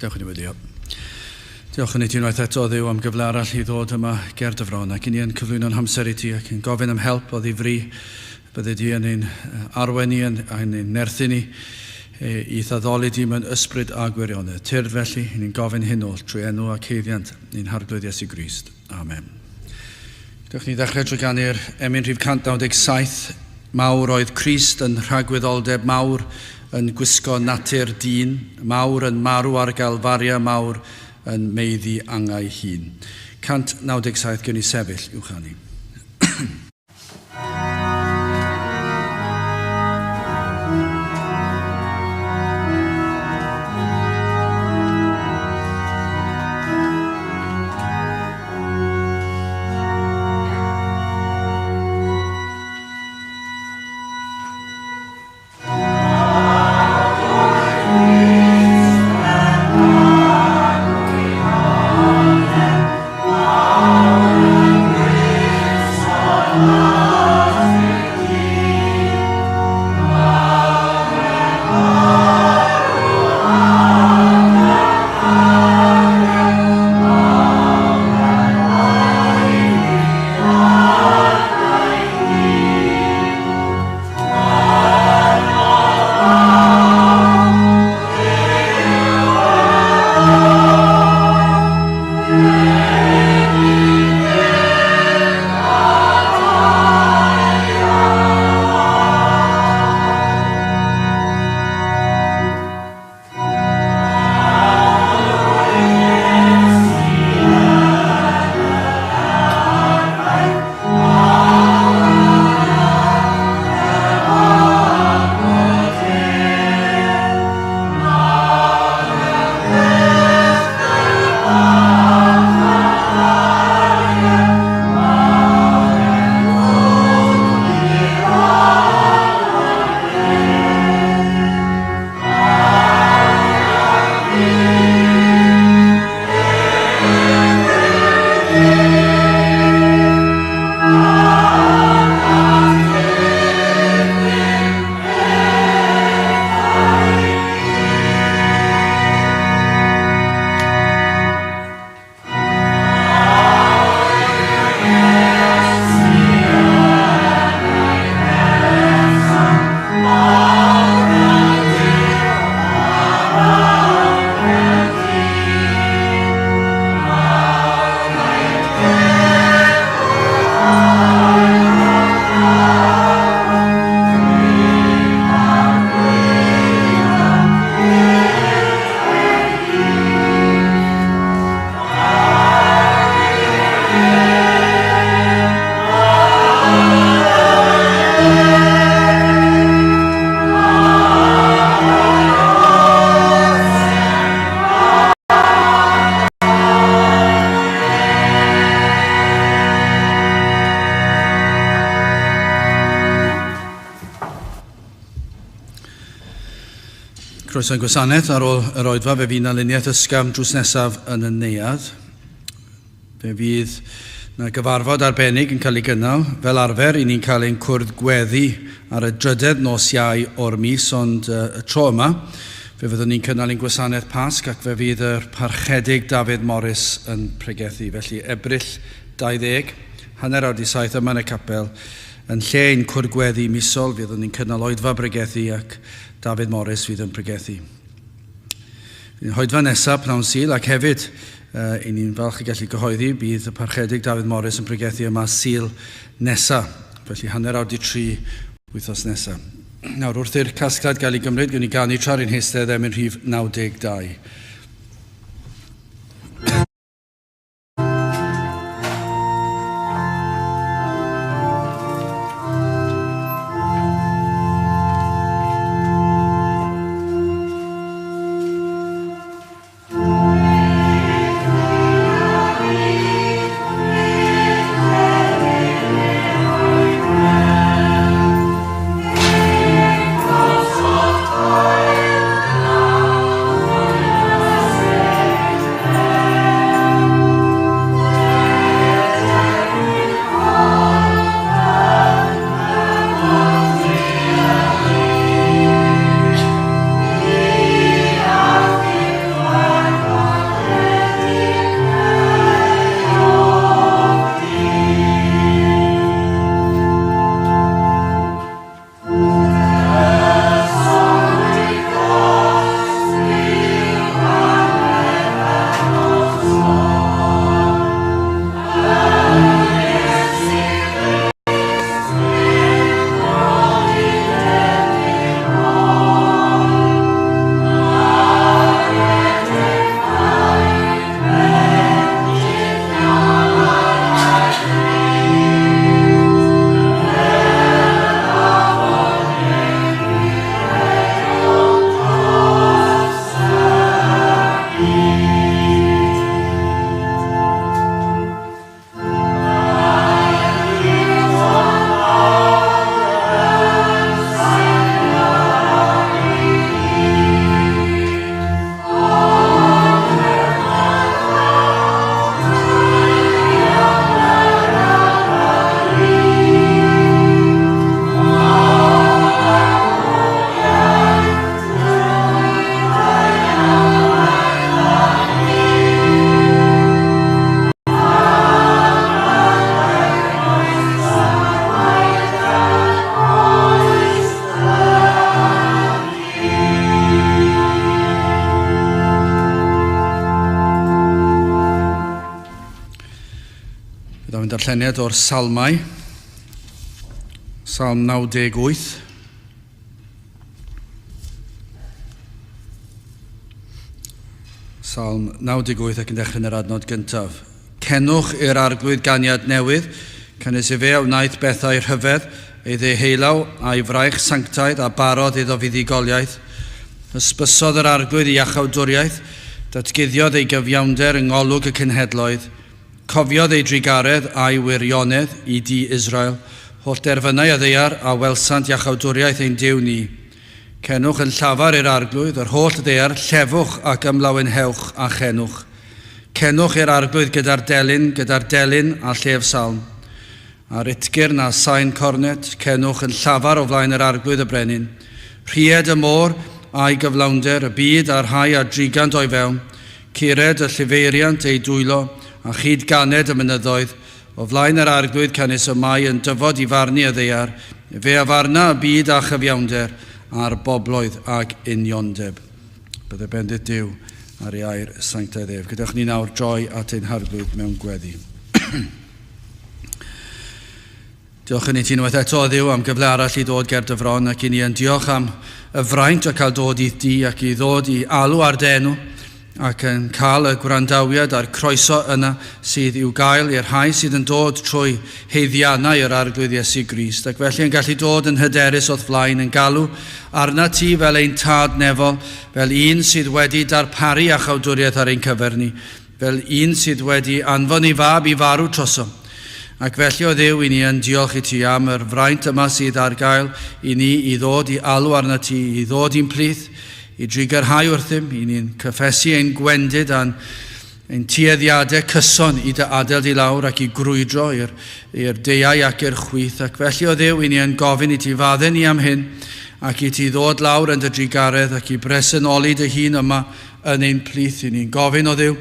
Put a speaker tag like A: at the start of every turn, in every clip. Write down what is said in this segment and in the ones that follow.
A: Diolch yn ymwneud. Diolch yn unwaith eto Dduw am gyfle arall i ddod yma ger dy fron ac i ni yn cyflwyno'n hamser i ti ac yn gofyn am help o ddifri bydde di yn ein arwen ni yn ein nerthu ni i ddaddoli di mewn ysbryd a gwirionedd. Tyrd felly, ni'n gofyn hyn oll trwy enw ac heiddiant ni'n harglwydd Iesu Grist. Amen. Dewch ni ddechrau drwy ganu'r emyn rhif 197. Mawr oedd Crist yn rhagwyddoldeb mawr yn gwisgo natur dyn, mawr yn marw ar Galfaria, mawr yn meiddi angau hun. 197 gen i sefyll uwch ni. Croeso'n gwasanaeth ar ôl yr oedfa, fe fydd na luniaeth ysgafn drws nesaf yn y neuadd. Fe fydd na gyfarfod arbennig yn cael ei gynnal. Fel arfer, i ni'n cael ein cwrdd gweddi ar y drydedd nos Iau o'r mis, ond y tro yma, fe fyddwn ni'n cynnal ein gwasanaeth Pasg ac fe fydd yr parchedig Dafydd Morris yn pregethu. Felly, Ebrill 20, hanner awr 7 yma yn y capel, yn lle ein cwrdd gweddi misol, fyddwn ni'n cynnal oedfa pregethu ac Dafydd Morris fydd yn pregethu. Hoedfa nesaf pnawn Sul ac hefyd i ni'n falch i gallu gyhoeddi bydd y parchedig Dafydd Morris yn pregethu yma Sul nesaf. Felly hanner awr 3 wythnos nesaf. Nawr wrth i'r casgliad gael ei gymryd, gwni ganu tra'r un hystedd emyn rhif 92. darlleniad o'r Salmau, Salm 98. Salm 98 ac yn dechrau yn yr adnod gyntaf. Cenwch i'r arglwydd ganiad newydd, cynnes I fe a wnaeth bethau rhyfedd, ei ddeheulaw a'i fraich sanctaidd a barod iddo fuddugoliaeth. Ysbysodd yr arglwydd I iachawdwriaeth, datguddiodd ei gyfiawnder yng ngolwg y cenhedloedd, cofiodd ei drigaredd a'i wirionedd I di Israel, holl derfynau a ddeiar a welsant iachawdwriaeth ein Duw ni. Cenwch yn llafar i'r arglwydd, yr holl ddeiar, llefwch ac ymlawenhewch a chenwch. Cenwch i'r arglwydd gyda'r delyn a llef salm. A'r utgyrn a sain cornet, cenwch yn llafar o flaen yr arglwydd y brenin. Rhied y môr a'i gyflawnder, y byd a'r rhai a drigant o'i fewn, cured y llifeiriant ei dwylo, a chyd ganed y mynyddoedd, o flaen yr arglwydd canis y mai yn dyfod I farnu y ddeiar, fe a farna y byd a chyfiawnder, a'r bobloedd ag uniondeb. Bydde bendith Duw ar ei air sanctaidd ef. Gyda'ch ni nawr droi at ein harglwydd mewn gweddi. Diolch yn I ti unwaith eto Dduw am gyfle arall I ddod ger dy fron ac I ni yn diolch am y fraint o cael dod i'th di ac I ddod I alw ar denw ac yn cael y gwrandawiad a'r croeso yna sydd i'w gael i'r rhai sydd yn dod trwy heiddiannau yr arglwydd Iesu Grist ac felly yn gallu dod yn hyderus o'th flaen yn galw arna ti fel ein tad nefol, fel un sydd wedi darparu a chawdwriaeth ar ein cyfer ni, fel un sydd wedi anfon I fab I farw trosom. Ac felly o Dduw I ni yn diolch I ti am yr fraint yma sydd ar gael I ni I ddod I alw arna ti, I ddod i'n plith, I drigarhau wrthym, I ni'n cyffesu ein gwendid a'n tueddiadau cyson I dy adael di lawr ac I grwydro i'r deiau ac i'r chwith. Ac felly o Dduw I ni yn gofyn I ti fadden ni am hyn ac I ti ddod lawr yn dy drigaredd ac I bresynoli dy hun yma yn ein plith. I ni'n gofyn o Dduw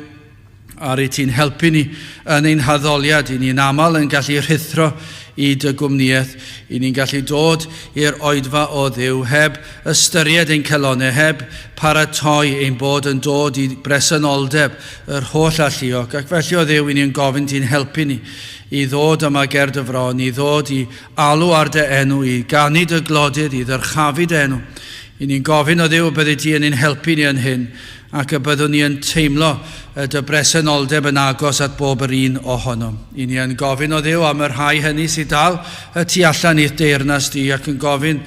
A: ar I ti'n helpu ni yn ein haddoliad. I ni'n aml yn gallu rhithro I dy gwmniaeth. I ni'n gallu dod i'r oedfa o Dduw heb ystyried ein celonau, heb paratoi ein bod yn dod I bresenoldeb yr holl alluog. Ac felly o Dduw I ni'n gofyn ti'n helpu ni I ddod yma ger dy fron, I ddod I alw ar dy enw, I ganu dy glodyr, I ddyrchafu dy enw. I ni'n gofyn o Dduw bydde ti yn ein helpu ni yn hyn ac y byddwn ni yn teimlo dy bresenoldeb yn agos at bob yr un ohono. I ni yn gofyn o Dduw am yr rhai hynny sydd dal y tu allan i'th deyrnas di ac yn gofyn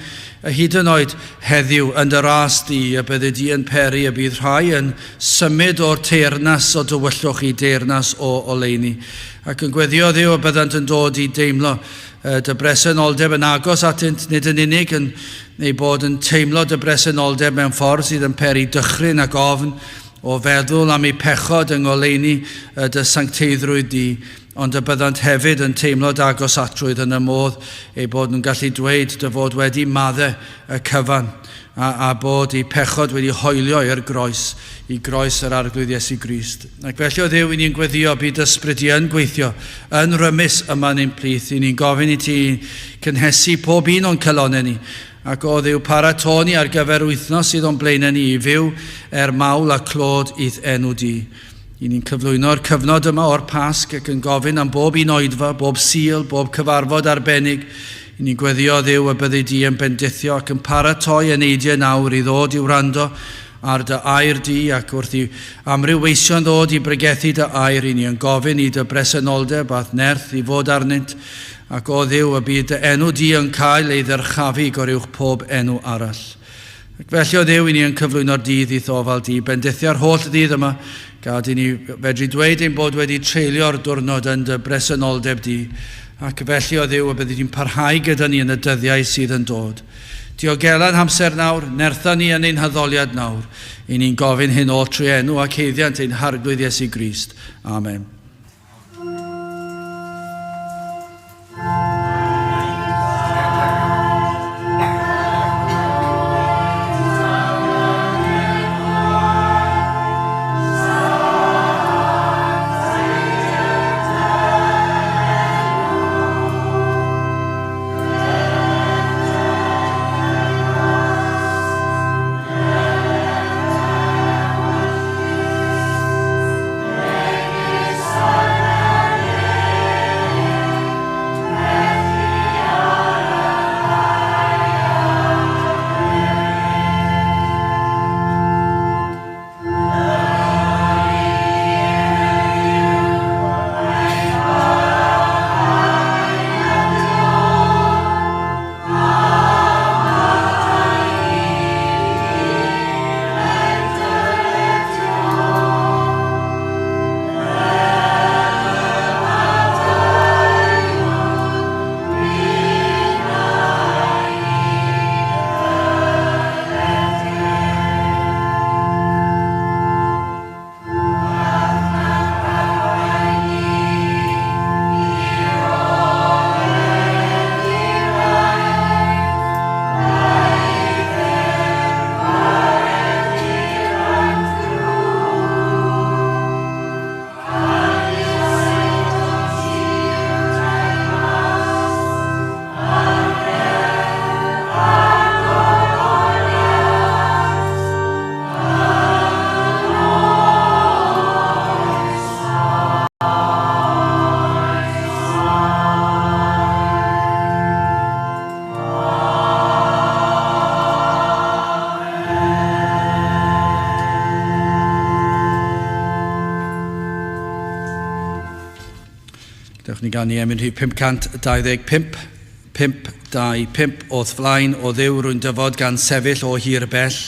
A: hyd yn oed heddiw yn dy ras di y bydde di yn peri y bydd rhai yn symud o'r teyrnas o dywyllwch I deyrnas o oleuni. Ac yn gweddio Dduw y byddant yn dod I deimlo dy bresenoldeb yn agos atynt, nid yn unig neu bod yn teimlo dy bresenoldeb mewn ffordd sydd yn peri dychryn ac ofn o feddwl am ei pechod yng ngoleuni dy sancteiddrwydd di, ond y byddant hefyd yn teimlo agos atrwydd yn y modd ei bod nhw'n gallu dweud dy fod wedi maddau y cyfan a bod ei pechod wedi hoelio i'r groes, I groes yr arglwydd Iesu Grist. Ac felly o Dduw I ni'n gweddio bydd ysbryd I yn gweithio yn rymys yma yn ein plith. I ni'n gofyn I ti cynhesu pob un o'n celonau ni ac o Dduw paratoni ar gyfer wythnos sydd o'n blaenau ni I fyw mawl a clod i'th enw di. I ni'n cyflwyno'r cyfnod yma o'r Pasg ac yn gofyn am bob un oedfa, bob sul, bob cyfarfod arbennig. I ni'n gweddio Dduw y bydde di yn bendithio ac yn paratoi yn eidiau nawr I ddod I wrando ar dy air di ac wrth I amrywieisio'n ddod I bregethu dy air. I ni yn gofyn I dy bresenoldeb ath nerth I fod arnynt ac o Dduw y bydd dy enw di yn cael ei ddyrchafu gorywch pob enw arall. Ac felly o Dduw I ni yn cyflwyno'r dydd I ddofal di, bendithio'r holl ddydd yma, gad I ni fedru dweud ein bod wedi treulio'r diwrnod yn dy bresenoldeb di, ac felly o Dduw y byddi di'n parhau gyda ni yn y dyddiau sydd yn dod. Diogelan hamser nawr, nertha ni yn ein haddoliad nawr. I ni'n gofyn hyn o trwy enw ac heiddiant ein harglwydd Iesu Grist. Amen.
B: Yes.
A: Gallwch ni gan i emyn rhif 525, 525 o'r flaen o ddiw rwy'n dyfod gan sefyll o hir bell,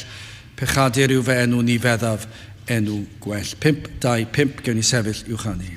A: pechadur yw fe enw ni feddaf, enw gwell. 525 gewn ni sefyll i'w chanu.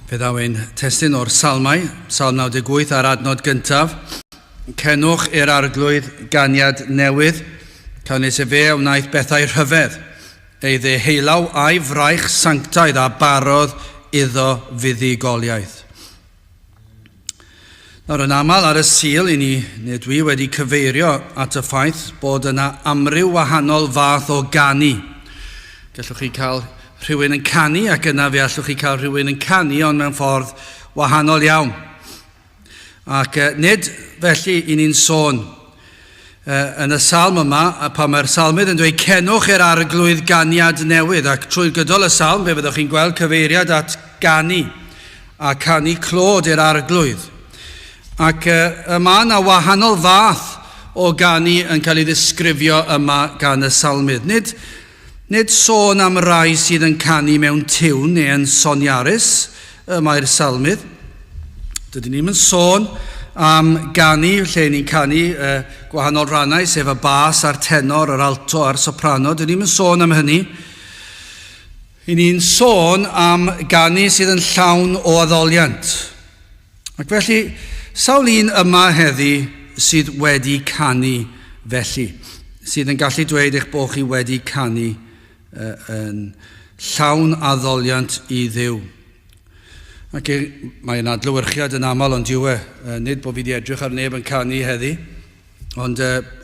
A: Fe ddawyn testyn o'r salmau, Salm 98 ar adnod gyntaf. Cenwch i'r arglwydd ganiad newydd, canis e fe a wnaeth bethau rhyfedd, ei ddeheilaw a'i fraich sanctaidd a barodd iddo fuddugoliaeth. Nawr yn aml ar y Sul, nid dwi wedi cyfeirio at y ffaith bod yna amryw wahanol fath o ganu. Gallwch chi cael rhywun yn canu ac yna fe allwch chi cael rhywun yn canu ond mewn ffordd wahanol iawn. Ac nid felly i ni'n sôn yn y salm yma, pan mae'r salmydd yn dweud cenwch i'r arglwydd ganiad newydd, ac trwy gydol y salm fe fyddwch chi'n gweld cyfeiriad at ganu a canu clod i'r arglwydd. Ac yma yna wahanol fath o ganu yn cael ei ddisgrifio yma gan y salmydd. Nid sôn am rai sydd yn canu mewn tiwn neu yn soniarus mae'r salmydd. Dydyn ni'n sôn am ganu lle ni'n canu gwahanol rannau sef y bas a'r tenor, yr alto a'r soprano. Dydyn ni'n sôn am hynny. Ni'n sôn am ganu sydd yn llawn o addoliant. Ac felly, sawl un yma heddi sydd wedi canu felly, sydd yn gallu dweud eich bod chi wedi canu yn llawn addoliant i Dduw. Ac mae'n adlewyrchiad yn aml ond yw nid bod fi wedi edrych ar neb yn canu heddi, Ond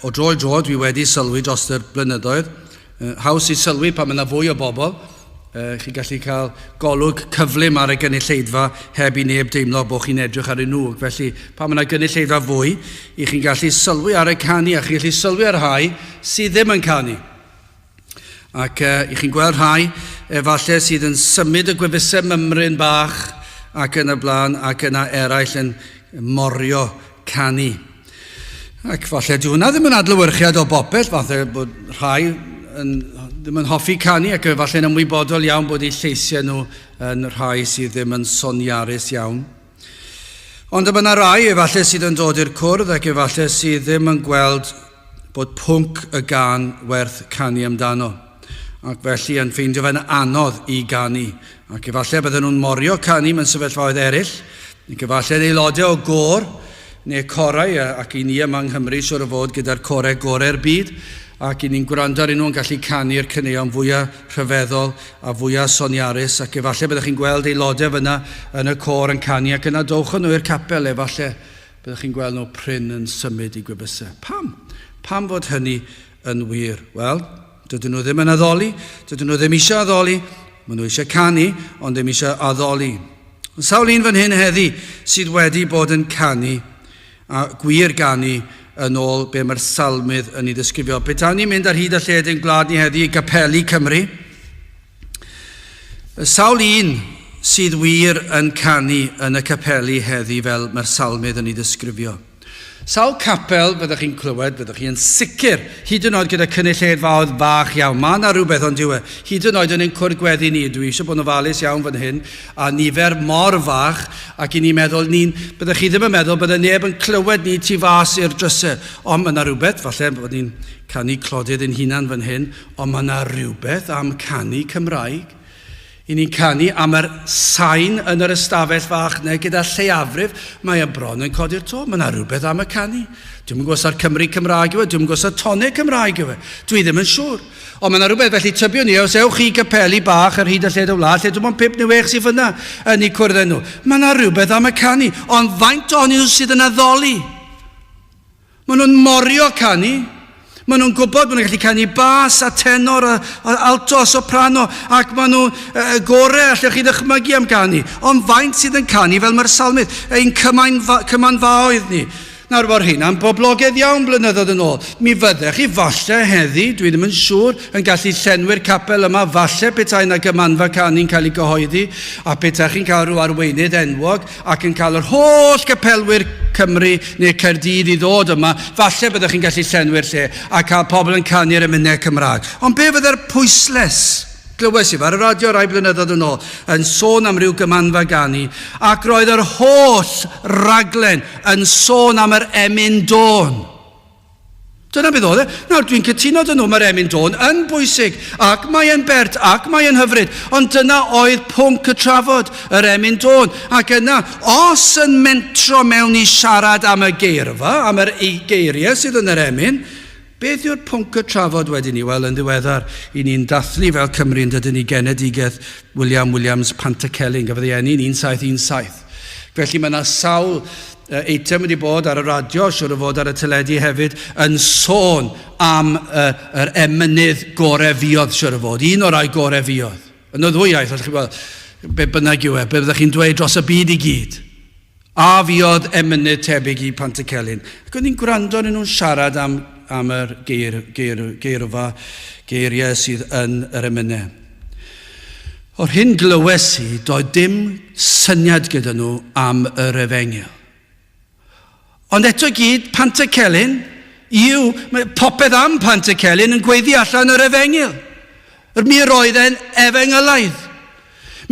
A: o dro i dro dwi wedi sylwi dros yr blynyddoedd. Haws i sylwi pan mae yna fwy o bobl. Chi gallu cael golwg cyflym ar y gynulleidfa heb i neb deimlo bod chi'n edrych ar y nhw. Felly pan mae yna gynulleidfa fwy, i chi'n gallu sylwi ar y canu a chi'n gallu sylwi ar rhai sydd ddim yn canu. Ac i chi'n gweld rhai efallai sydd yn symud y gwefusau mymryn bach ac yn y blaen ac yna eraill yn morio canu. Ac falle di hwnna ddim yn adlewyrchiad o bopeth, falle bod rhai ddim yn hoffi canu ac falle yn ymwybodol iawn bod eu lleisiau nhw yn rhai sydd ddim yn soniarus iawn. Ond yma yna rai efallai sydd yn dod i'r cwrdd ac efallai sydd ddim yn gweld bod pwnc y gan werth canu amdano. Ac felly yn ffeindio fe'n anodd i ganu. Ac efallai bydden nhw'n morio canu mewn sefyllfaoedd eraill, ac efallai aelodau o gôr neu corau, ac i ni yma yng Nghymru siŵr o fod gyda'r corau gorau'r byd, ac i ni'n gwrando ar nhw'n gallu canu'r caneuon fwyaf rhyfeddol a fwyaf soniarus, ac efallai byddwch chi'n gweld aelodau fyna yn y cor yn canu, ac yna dowch nhw i'r capel, efallai byddwch chi'n gweld nhw pryn yn symud i gwybysau. Pam? Pam fod hynny yn wir? Wel, dydyn nhw ddim yn addoli, dydyn nhw ddim eisiau addoli, maen nhw eisiau canu, ond ddim eisiau addoli. Sawl un fan hyn heddi sydd wedi bod yn canu, a gwir ganu yn ôl be mae'r salmydd yn ei ddisgrifio. Petai ni'n mynd ar hyd a lled yn gwlad ni heddi i Gapeli Cymru. Sawl un sydd wir yn canu yn y capeli heddi fel mae'r salmydd yn ei ddisgrifio. Sawl capel fyddwch chi'n clywed, fyddwch chi'n sicr, hyd yn oed gyda cynulleidfaoedd fach iawn. Mae yna rhywbeth ond diwe, hyd yn oed yn ein cwrdd gweddi ni, dwi eisiau bod yn ofalus iawn fan hyn, a nifer mor fach, ac i ni'n meddwl, byddwch chi ddim yn meddwl, byddai neb yn clywed ni tu fas i'r drysau. Ond mae yna rhywbeth, falle bod ni'n canu clodydd yn hunan fan hyn, ond mae yna rhywbeth am canu Cymraeg. I ni'n canu am yr sain yn yr ystafell fach neu gyda lleiafrif, mae y bron yn codi'r to. Mae yna rhywbeth am y canu. Dwi'n yn gwrs ar Cymru Cymraeg yw e, dwi'n yn gwrs ar tonau Cymraeg yw e. Dwi ddim yn siŵr. Ond mae yna rhywbeth felly tybio ni, os ewch chi capeli bach ar hyd a lled o wlad, lle dwi'n mwyn pip niwech sydd fyna yn ei cwrdd nhw. Mae yna rhywbeth am y canu, ond faint o'n nhw sydd yn addoli? Maen nhw'n morio canu. Maen nhw'n gwybod bod nhw'n gallu canu bas a tenor a alto a soprano ac maen nhw gorau allwch chi ddychmygu am canu. Ond faint sydd yn canu fel mae'r salmydd, ein cymanfaoedd ni. Nawr fo'r hyn, am boblogaidd iawn blynyddoedd yn ôl, mi fyddech chi falle heddi, dwi ddim yn siŵr, yn gallu llenwi'r capel yma, falle petai yna gymanfa canu'n cael ei gyhoeddi, a petai chi'n cael rhyw arweinydd enwog, ac yn cael yr holl capelwyr Cymru neu Caerdydd i ddod yma, falle byddwch chi'n gallu llenwi'r lle, a cael pobl yn canu'r emynau Cymraeg. Ond be fydde'r pwysles? Glywes i ar y radio rai blynyddoedd yn ôl yn sôn am ryw gymanfa ganu ac roedd yr holl raglen yn sôn am yr Emyn Dôn. Dyna beth oedd e. Nawr dwi'n cytuno dyn nhw, mae'r Emyn Dôn yn bwysig ac mae'n bert ac mae'n hyfryd, ond dyna oedd pwnc y trafod, yr Emyn Dôn. Ac yna, os yn mentro mewn i siarad am y geirfa, am yr geiriau sydd yn yr Emyn, beth yw'r pwnc y trafod wedyn ni? Wel, yn ddiweddar, i ni'n dathlu fel Cymru yn dydyn ni genedigaeth William Williams Pantycelyn, gafodd ei enni'n 1717. Felly mae yna sawl eitem wedi bod ar y radio, siŵr o fod ar y teledu hefyd, yn sôn am yr emynydd gorau fiodd, siŵr o fod. Un o'r rai gorau fiodd. Yn o ddwywaith, allwch chi weld, be bynnag yw e, be byddwch chi'n dweud dros y byd i gyd. A fiodd emynydd tebyg i Pantycelyn. Ac o'n i'n gwrando yn nhw'n siarad am yr geirfa, geiriau sydd yn yr emynau. O'r hyn glywes i, doedd dim syniad gyda nhw am yr Efengyl. Ond eto gyd, Pantycelyn, popeth am Pantycelyn yn gweiddi allan yr Efengyl. Mi roedd e'n Efengylaidd.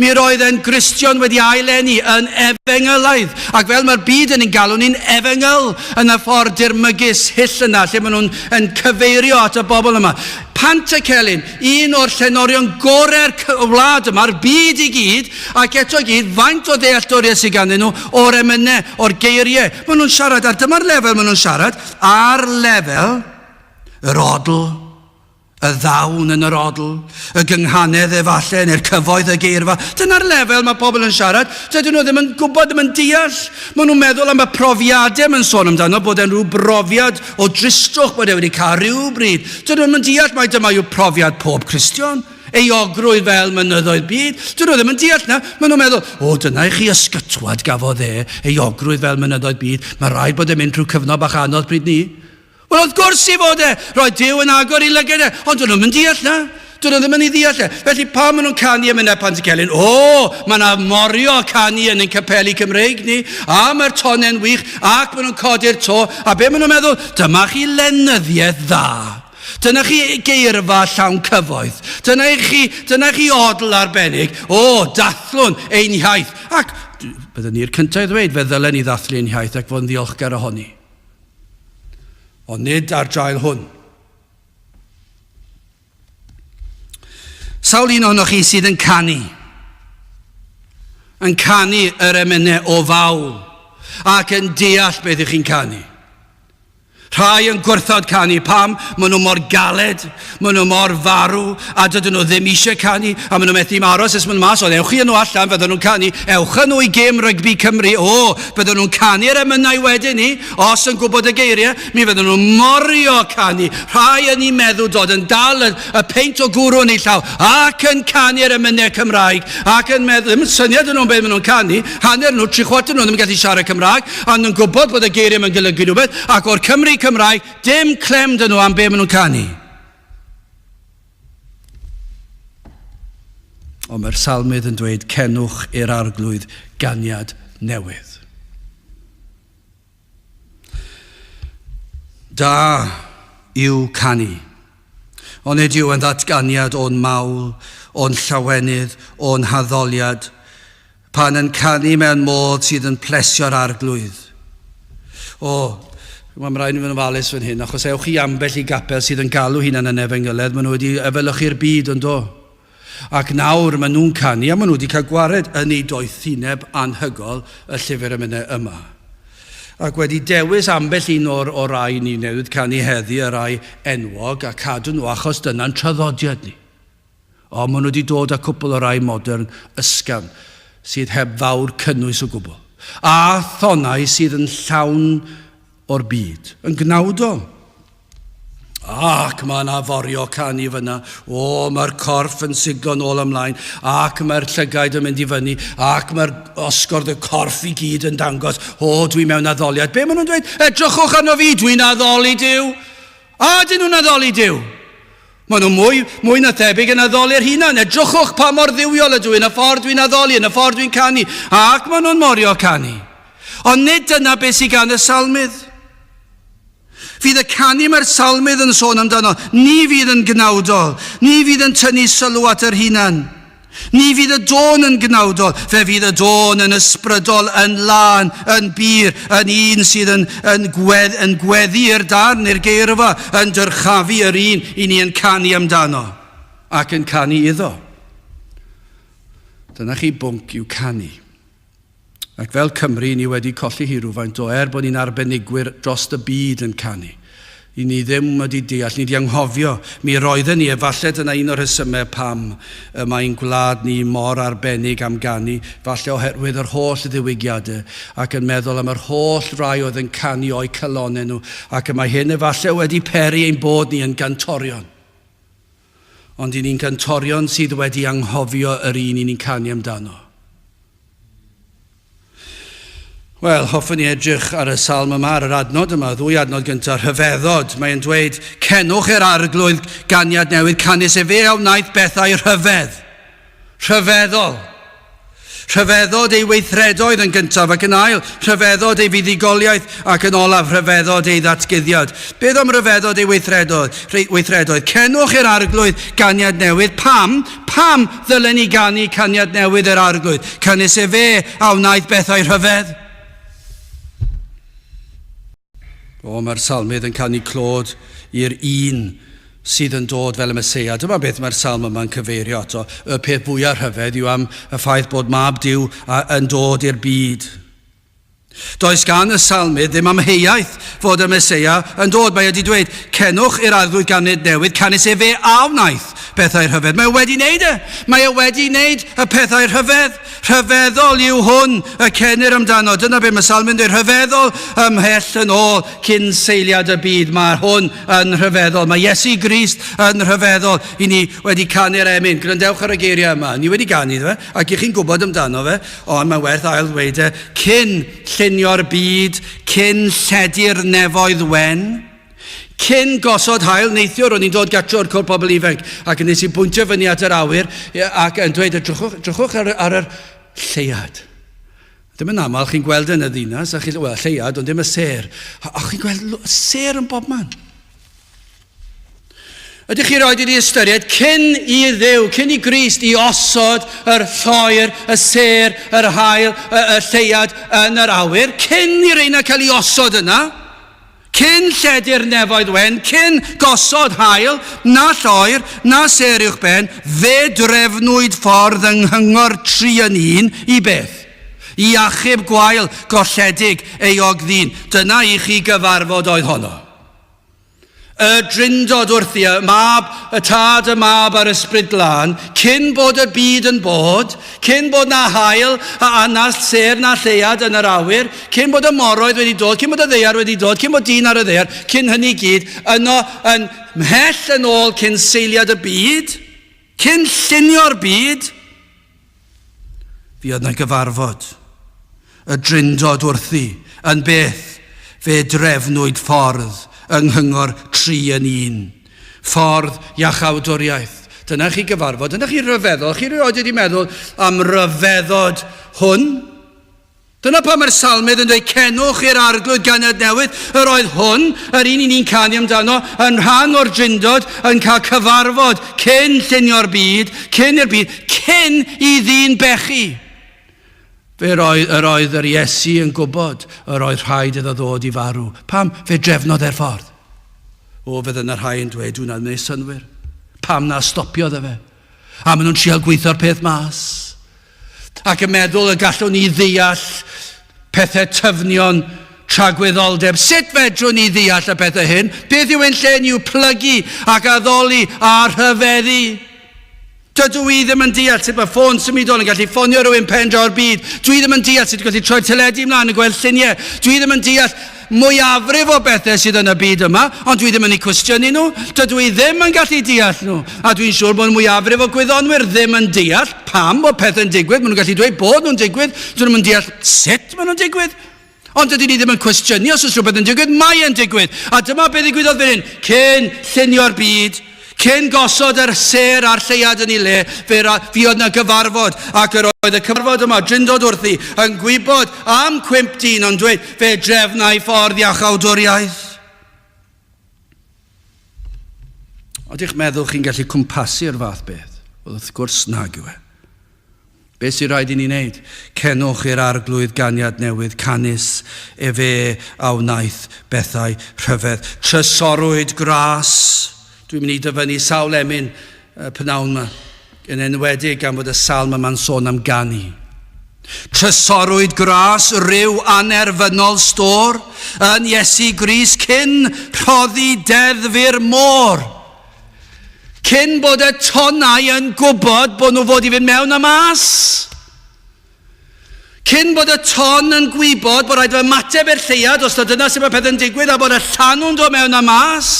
A: Mi roedd e'n Gristion wedi ailenni yn Efengylaidd. Ac fel mae'r byd yn ein galw ni'n Efengyl yn y ffordd dirmygus hyll yna, lle maen nhw'n cyfeirio at y bobl yma. Pantycelyn, un o'r llenorion gorau'r wlad yma, yr byd i gyd, ac eto gyd, faint o ddealltwriaeth sydd ganddyn nhw o'r emynau, o'r geiriau. Maen nhw'n siarad ar, dyma'r lefel maen nhw'n siarad, ar lefel yr odl, y ddawn yn yr odl, y gynghanedd efallai neu'r cyfoeth y geirfa. Dyna'r lefel mae pobl yn siarad. Dydyn nhw ddim yn gwybod, ddim yn deall. Maen nhw'n meddwl am y profiadau mae'n sôn amdano, bod e'n rhyw brofiad o dristwch bod e wedi cael rhywbryd. Dydyn nhw ddim yn deall mai dyma yw profiad pob Cristion. Euogrwydd fel mynyddoedd byd. Dydyn nhw ddim yn deall na. Maen nhw'n meddwl, dyna i chi ysgytwad gafodd euogrwydd fel mynyddoedd byd. Mae rhaid bod e'n mynd trwy cyfnod bach anodd bryd ni. Wel, wrth gwrs i fod roedd Duw yn agor i lyged ond dyn nhw ddim yn deall na. Dyn nhw ddim yn ei ddeall Felly pa maen nhw'n canu am yna pan ti'n celyn? Mae yna morio canu yn ein capeli Cymreig ni, a mae'r tonau'n wych, ac maen nhw'n codi'r to, a be maen nhw'n meddwl? Dyma chi lenyddiaeth dda. Dyna chi geirfa llawn cyfoeth. Dyna chi odl arbennig. Dathlwn ein hiaith. Ac byddwn ni'r cyntaf i ddweud fe ddylen ni ddathlu ein hiaith ac fod yn ddiolchgar ohoni. Ond nid ar drail hwn. Sawl un ohonoch chi sydd yn canu yr emynau o fawl ac yn deall beth ych chi'n canu. Rhai yn gwrthod canu. Pam? Maen nhw mor galed, maen nhw mor farw, a dydyn nhw ddim eisiau canu, a maen nhw methu aros ys maen nhw mas. Ewch chi nhw allan, fydden nhw'n canu. Ewch nhw i gêm rygbi Cymru. Bydden nhw'n canu'r emynau wedyn ni, os yn gwybod y geiriau, mi fydden nhw'n morio canu. Rhai yn ei meddwl dod yn dal y peint o gwrw yn ei llaw, ac yn canu'r emynau Cymraeg, ac yn meddwl, ddim yn syniad yn nhw'n beth maen nhw'n canu, hanner nhw, 3/4 nhw ddim yn gallu siarad Cymraeg, a nhw'n gwybod bod y geiriau yn golygu rhywbeth, ac o'r Cymraeg, dim clem dyn nhw am be maen nhw'n canu. Ond mae'r salmydd yn dweud, cenwch i'r arglwydd ganiad newydd. Da yw canu, ond nid yw yn ddatganiad o'n mawl, o'n llawenydd, o'n haddoliad, pan yn canu mewn modd sydd yn plesio'r arglwydd. Mae'n rhaid i fynd yn falus fan hyn, achos ewch chi ambell i gapel sydd yn galw hunan yn Efengyledd, maen nhw wedi efelychu'r byd yn do. Ac nawr maen nhw'n canu, a maen nhw wedi cael gwared yn ei doethineb anhygol y llyfr yma. Ac wedi dewis ambell un o'r rai ni newydd canu heddi, y rai enwog, a cadw nhw achos dyna'n traddodiad ni. Ond maen nhw wedi dod â cwpl o rai modern ysgan sydd heb fawr cynnwys o gwbl. A thonau sydd yn llawn o'r byd, yn gnawdol. Ac mae yna forio canu fyna. Mae'r corff yn siglo nôl ymlaen, ac mae'r llygaid yn mynd i fyny, ac mae'r osgwrdd y corff i gyd yn dangos, dwi'n mewn addoliad. Be maen nhw'n dweud? Edrychwch arno fi, dwi'n addoli Duw. Dyn nhw'n addoli Duw. Maen nhw mwy na thebyg yn addoli'r hunan. Edrychwch pa mor ddiwiol ydw i, yn y ffordd dwi'n addoli, yn y ffordd dwi'n canu. Ac maen nhw'n morio canu. Ond nid dyna beth sydd gan y salmydd. Fydd y canu mae'r salmydd yn sôn amdano, ni fydd yn gnawdol, ni fydd yn tynnu sylw at yr hunan, ni fydd y dôn yn gnawdol, fe fydd y dôn yn ysbrydol, yn lan, yn bir, yn un sydd yn gweddu'r darn i'r geirfa, yn dyrchafu yr un i ni yn canu amdano, ac yn canu iddo. Dyna chi bwnc yw canu. Ac fel Cymru, ni wedi colli hi rhywfaint bod ni'n arbenigwyr dros y byd yn canu. I ni ddim wedi deall, ni wedi anghofio. Mi roedden ni, efallai dyna un o'r rhesymau pam mae'n gwlad ni mor arbennig am ganu, falle oherwydd yr holl ddiwygiadau, ac yn meddwl am yr holl rai oedd yn canu o'i calonau nhw, ac mae hyn efallai wedi peri ein bod ni yn gantorion. Ond i ni'n gantorion sydd wedi anghofio yr un i ni'n canu amdano. Wel, hoffwn ni edrych ar y salm yma, ar yr adnod yma, ddwy adnod gyntaf, rhyfeddod. Mae'n dweud, cenwch i'r arglwydd ganiad newydd, canus e fe a wnaeth bethau rhyfedd. Rhyfeddol. Rhyfeddod ei weithredoedd yn gyntaf ac yn ail, rhyfeddod ei fuddigoliaeth ac yn olaf rhyfeddod ei ddatguddiad. Beth am rhyfeddod ei weithredoedd? Cenwch i'r arglwydd ganiad newydd. Pam ddylen ni ganu caniad newydd i'r arglwydd? Canus e fe a wnaeth bethau rhyfedd. Mae'r salmydd yn canu clod i'r un sydd yn dod fel y Meseia. Dyma beth mae'r salm yma'n cyfeirio ato. Y peth fwyaf rhyfedd yw am y ffaith bod mab Duw yn dod i'r byd. Does gan y salmydd ddim amheuaeth fod y Meseia yn dod. Mae wedi dweud, cenwch i'r arglwydd ganed newydd, canis e fe a wnaeth pethau rhyfedd. Mae wedi wneud e. Mae wedi wneud y pethau rhyfedd. Rhyfeddol yw hwn y cenir amdano. Dyna be mae salmydd yn dweud, rhyfeddol ymhell yn ôl cyn seiliad y byd. Mae hwn yn rhyfeddol. Mae Iesu Grist yn rhyfeddol. I ni wedi canu'r emyn. Grandewch ar y geiriau yma. Ni wedi canu fe, ac i chi'n gwybod amdano fe, ond mae werth ail dweud e, cyn llunio'r byd, cyn lledu'r nefoedd wen, cyn gosod hael neithiwr. O'n i'n dod gatio'r cwr pobl ifanc ac nes i bwyntio fyny at yr awyr ac yn dweud, drychwch ar yr lleiad. Ddim yn aml chi'n gweld yn y ddinas, a chi'n lleiad, ond ddim y ser. A chi'n gweld ser yn bob man. Ydych chi roed wedi ystyried cyn i Dduw, cyn i Grist i osod yr lloer, y ser, yr hael, y lleiad yn yr awyr, cyn i reina cael ei osod yna, cyn lledu'r nefoedd wen, cyn gosod hael, na lloer, na ser uwch ben, fe drefnwyd ffordd yng nghyngor 3 i beth? I achub gwael golledig eog ddyn. Dyna i chi gyfarfod oedd honno. Y drindod wrthi, y tad y mab a'r ysbryd glân, cyn bod y byd yn bod, cyn bod na hael a na ser na lleiad yn yr awyr, cyn bod y moroedd wedi dod, cyn bod y ddeiar wedi dod, cyn bod dyn ar y ddeiar, cyn hynny gyd, yno yn mhell yn ôl cyn seiliad y byd, cyn llunio'r byd, fi oedd na gyfarfod. Y drindod wrthi, yn beth fe drefnwyd ffordd yng nghyngor 3 ffordd iachawdwriaeth. Dyna chi gyfarfod, dyna chi ryfeddol. Chi rioed wedi meddwl am ryfeddod hwn? Dyna pam mae'r salmydd yn dweud, cenwch i'r arglwydd ganed newydd. Yr oedd hwn, yr un ni'n canu amdano, yn rhan o'r drindod, yn cael cyfarfod cyn llunio'r byd, cyn i'r byd, cyn i ddyn bechu. Yr oedd yr Iesu yn gwybod, yr oedd rhaid iddo ddod i farw. Pam? Fe drefnodd e'r ffordd. Fydd yn yr rhai yn dweud, dwi'n adneu synwyr. Pam na stopiodd e fe? A maen nhw'n trial gweithio'r peth mas. Ac yn meddwl y gallwn ni ddeall pethau tyfnion tragwyddoldeb. Sut fedrwn ni ddeall y pethau hyn? Beth yw ein lle ni i'w plygu ac addoli a rhyfeddu? Dydw i ddim yn deall sut mae ffôn symudol yn gallu ffonio rhywun pen draw'r byd. Dwi ddim yn deall sut gallu troi teledu ymlaen yn gweld lluniau. Dwi ddim yn deall mwyafrif o bethau sydd yn y byd yma, ond dwi ddim yn ei cwestiynu nhw. Dydw i ddim yn gallu deall nhw. A dwi'n siŵr bod mwyafrif o gwyddonwyr ddim yn deall pam bod pethau'n digwydd. Maen nhw'n gallu dweud bod nhw'n digwydd. Dwi ddim yn deall sut maen nhw'n digwydd. Ond dydyn ni ddim yn cwestiynu os oes rhywbeth yn digwydd, mae yn digwydd. A dyma beth ddigwyddodd fan hyn. Cyn llunio'r byd, cyn gosod yr ser a'r lleiad yn ei le, fi oedd na gyfarfod, ac yr oedd y cyfarfod yma, drindod wrthi, yn gwybod am cwymp dyn, ond dweud, fe drefnau ffordd iachawdwriaeth. Oeddech meddwl chi'n gallu cwmpasu'r fath beth? Wel, wrth gwrs nag yw e. Beth sy'n rhaid i ni wneud? Cenwch i'r arglwydd ganiad newydd, canis e fe a wnaeth bethau rhyfedd. Trysorwyd gras. Dwi'n mynd i dyfynnu sawl emyn pnawn yma, yn enwedig gan bod y salm yma'n sôn am ganu. Trysorwyd gras, ryw anerfynol stor, yn Iesu Grist cyn rhoddi deddfu'r môr. Cyn bod y tonnau yn gwybod bod nhw fod i fynd mewn a mas. Cyn bod y ton yn gwybod bod rhaid fe mateb i'r lleiad, os dyna sy'n mae pethau'n digwydd, a bod y llanw'n dod mewn a mas.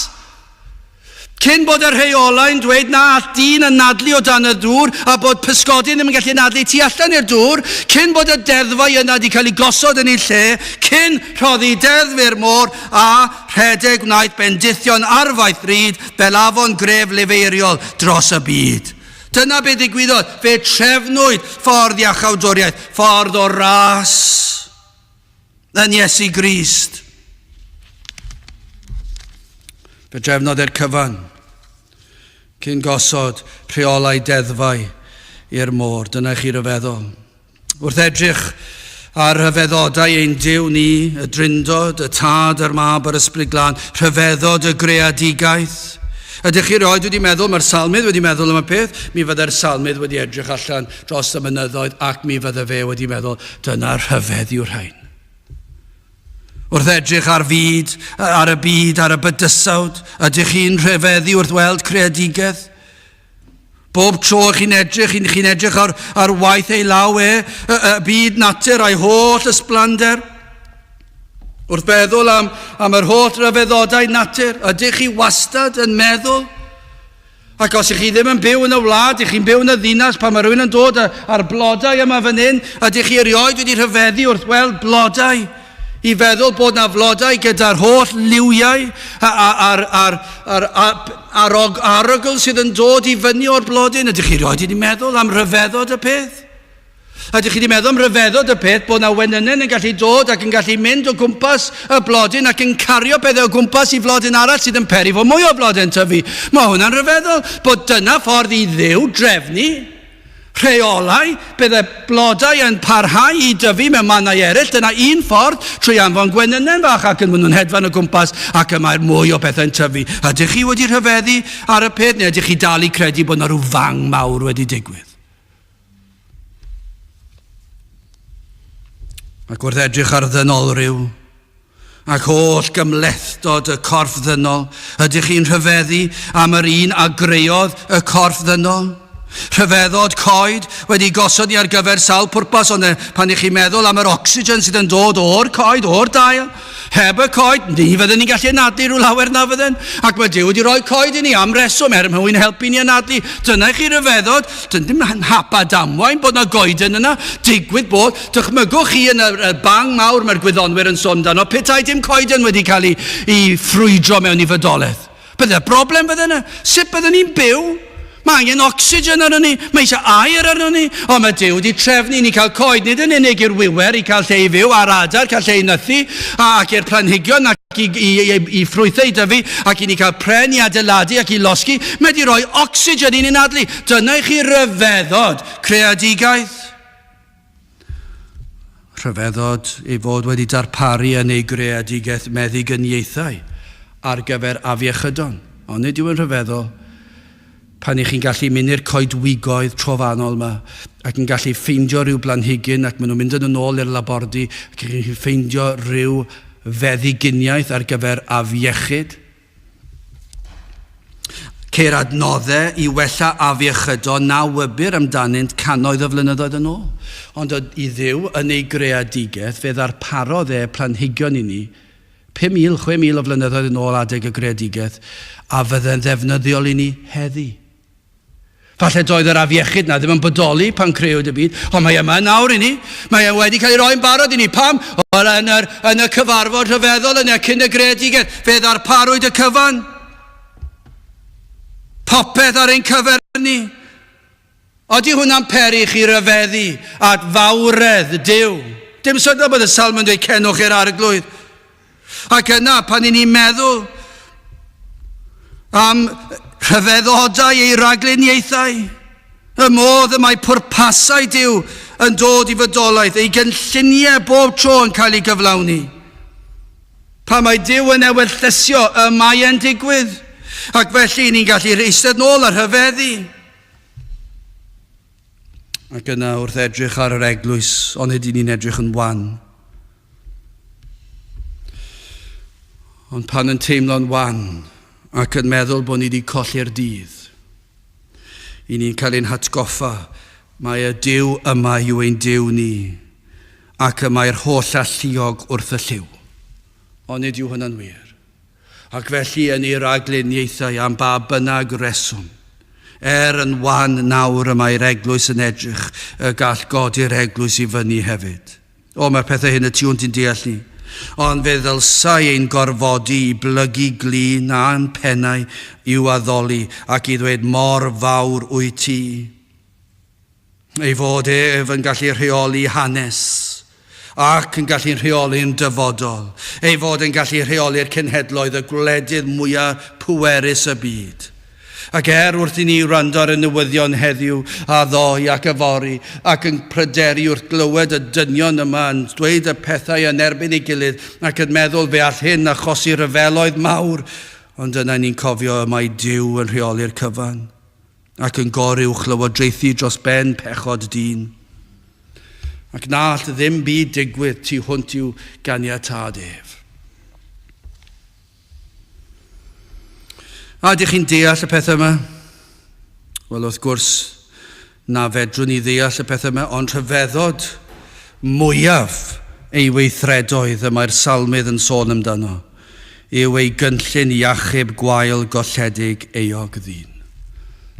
A: Cyn bod yr rheolau'n dweud na dyn yn nadlu o dan y dŵr a bod pysgodyn ddim yn gallu nadlu tu allan i'r dŵr, cyn bod y deddfau yna wedi cael ei gosod yn ei lle, cyn rhoddi deddfu'r môr a rhedeg wnaeth bendithion arfaith ryd fel afon gref lifeiriol dros y byd. Dyna beth ddigwyddodd, fe trefnwyd ffordd iachawdwriaeth, ffordd o ras yn Iesu Grist. Fe drefnod e'r cyfan, cyn gosod rheolau deddfau i'r môr. Dyna chi ryfeddol. Wrth edrych ar rhyfeddodau ein Duw ni, y drindod, y tad, yr mab, yr ysbryd glân, rhyfeddod y greadigaeth. Ydych chi roed wedi meddwl, mae'r salmydd wedi meddwl am y peth, mi fydda'r salmydd wedi edrych allan dros y mynyddoedd ac mi fydda fe wedi meddwl, dyna rhyfedd yw'r rhain. Wrth edrych ar y byd, ar y bydysawd, ydych chi'n rhyfeddu wrth weld creadigedd? Bob tro chi'n edrych ar waith ei law y byd natur a'i holl ysblander. Wrth feddwl am yr holl ryfeddodau natur, ydych chi wastad yn meddwl? Ac os ych chi ddim yn byw yn y wlad, ych chi'n byw yn y ddinas pan mae rhywun yn dod ar blodau yma fan hyn, ydych chi erioed wedi rhyfeddu wrth weld blodau? I feddwl bod na flodau gyda'r holl liwiau a'r arogl sydd yn dod i fyny o'r blodyn. Ydych chi erioed wedi meddwl am ryfeddod y peth? Ydych chi wedi meddwl am ryfeddod y peth bod na wenynau yn gallu dod ac yn gallu mynd o gwmpas y blodyn ac yn cario pethau o gwmpas i flodyn arall sydd yn peri fo mwy o blodyn tyfu? Mae hwnna'n ryfeddol bod dyna ffordd i Dduw drefnu rheolau, bydd y blodau yn parhau i dyfu mewn mannau eraill. Dyna un ffordd trwy anfon gwenynau fach ac yn nhw'n hedfan o gwmpas ac mae'r mwy o bethau'n tyfu. Ydych chi wedi rhyfeddu ar y peth neu ydych chi dal i credu bod yna rhyw fang mawr wedi digwydd? Ac wrth edrych ar ddynolryw ac holl gymlethdod y corff ddynol, ydych chi'n rhyfeddu am yr un a greodd y corff ddynol? Rhyfeddod coed wedi gosod ni ar gyfer sawl pwrpas, ond pan ych chi'n meddwl am yr ocsigen sydd yn dod o'r coed, o'r dail, heb y coed, ni fydden ni'n gallu anadlu rhyw lawer na fydden, ac mae Duw wedi rhoi coed i ni am reswm, mwyn helpu ni anadlu. Dyna chi ryfeddod, ddim hapa damwain bod na goeden yna, digwydd bod, dychmygwch chi yn y bang mawr mae'r gwyddonwyr yn sôn dan, o petai dim coeden wedi cael ei ffrwydro mewn i fydolaeth. Bydde broblem bydde yna, sut bydden ni'n byw? Mae angen ocsigen arno ni, mae eisiau air arno ni, ond mae Duw wedi trefnu ni cael coed, nid yn unig i'r wiwer i cael lle i fyw ar adar, cael lle i nythu, ac i'r planhigion ac i ffrwythau i dyfu, ac i ni cael pren i adeiladu ac i losgi. Mae wedi rhoi ocsigen i'n anadlu. Dyna i chi ryfeddod creadigaeth. Rhyfeddod ei fod wedi darparu yn ei greadigaeth meddigyniaethau ar gyfer afiechydon. Ond nid yw yn rhyfeddol pan ych chi'n gallu mynd i'r coedwigoedd trofannol yma ac yn gallu ffeindio rhyw blanhigyn ac maen nhw'n mynd yn ôl i'r labordy ac ych chi'n ffeindio rhyw feddyginiaeth ar gyfer afiechyd. Ceir adnoddau i wella afiechydon na wybyr amdanynt cannoedd o flynyddoedd yn ôl. Ond i Dduw yn ei greadigaeth fe ddarparodd planhigion i ni 5,000, 6,000 o flynyddoedd yn ôl adeg y greadigaeth a fydde'n ddefnyddiol i ni heddi. Falle doedd yr afiechyd na ddim yn bodoli pan creuwyd y byd, ond mae yma nawr i ni. Mae wedi cael ei roi'n barod i ni. Pam? Yn y cyfarfod rhyfeddol yna cyn y greadigaeth, fe ddarparwyd y cyfan. Popeth ar ein cyfer ni. Odi hwnna'n peri chi ryfeddu at fawredd Duw? Dim syndod bod y salm yn dweud cenwch i'r arglwydd. Ac yna, pan i ni'n meddwl am rhyfeddodau ei ragluniaethau, y modd y mae pwrpasau Duw yn dod i fydolaeth, ei gynlluniau bob tro yn cael ei gyflawni. Pan mae Duw yn ewyllysio y mae yn digwydd, ac felly ni'n gallu eistedd nôl ar rhyfeddu. Ac yna wrth edrych ar yr eglwys, ond ydyn ni'n edrych yn wan. Ond pan yn teimlo'n wan ac yn meddwl bod ni wedi colli'r dydd, i ni'n cael ein hatgoffa, mae y Duw yma yw ein Duw ni, ac mae'r holl alluog wrth y lliw. Ond nid yw hwnna'n wir. Ac felly yn ei ragluniaethau am ba bynnag reswm, yn wan nawr y mae'r eglwys yn edrych, y gall godi'r eglwys i fyny hefyd. O, mae pethau hyn y tu hwnt i'n deall ni. Ond fe ddylsai ein gorfodi i blygu gli na'n pennau i'w addoli ac i ddweud mor fawr wyt ti. Ei fod ef yn gallu rheoli hanes ac yn gallu rheoli'n dyfodol. Ei fod yn gallu rheoli'r cenhedloedd y gwledydd mwyaf pwerus y byd. Ac wrth i ni wrando ar y newyddion heddiw a ddoi ac yfori ac yn pryderu wrth glywed y dynion yma yn dweud y pethau yn erbyn ei gilydd ac yn meddwl fe all hyn achosi ryfeloedd mawr, ond yna ni'n cofio y mae Duw yn rheoli'r cyfan ac yn goruwch lywodraethu dros ben pechod dyn. Ac na all ddim byd digwydd tu hwnt i'w ganiatad ef. A ydych chi'n deall y pethau yma? Wel, wrth gwrs, na fedrwn ni ddeall y pethau yma, ond rhyfeddod mwyaf ei weithredoedd y mae'r salmydd yn sôn amdano, yw ei gynllun iachub gwael golledig eog ddyn.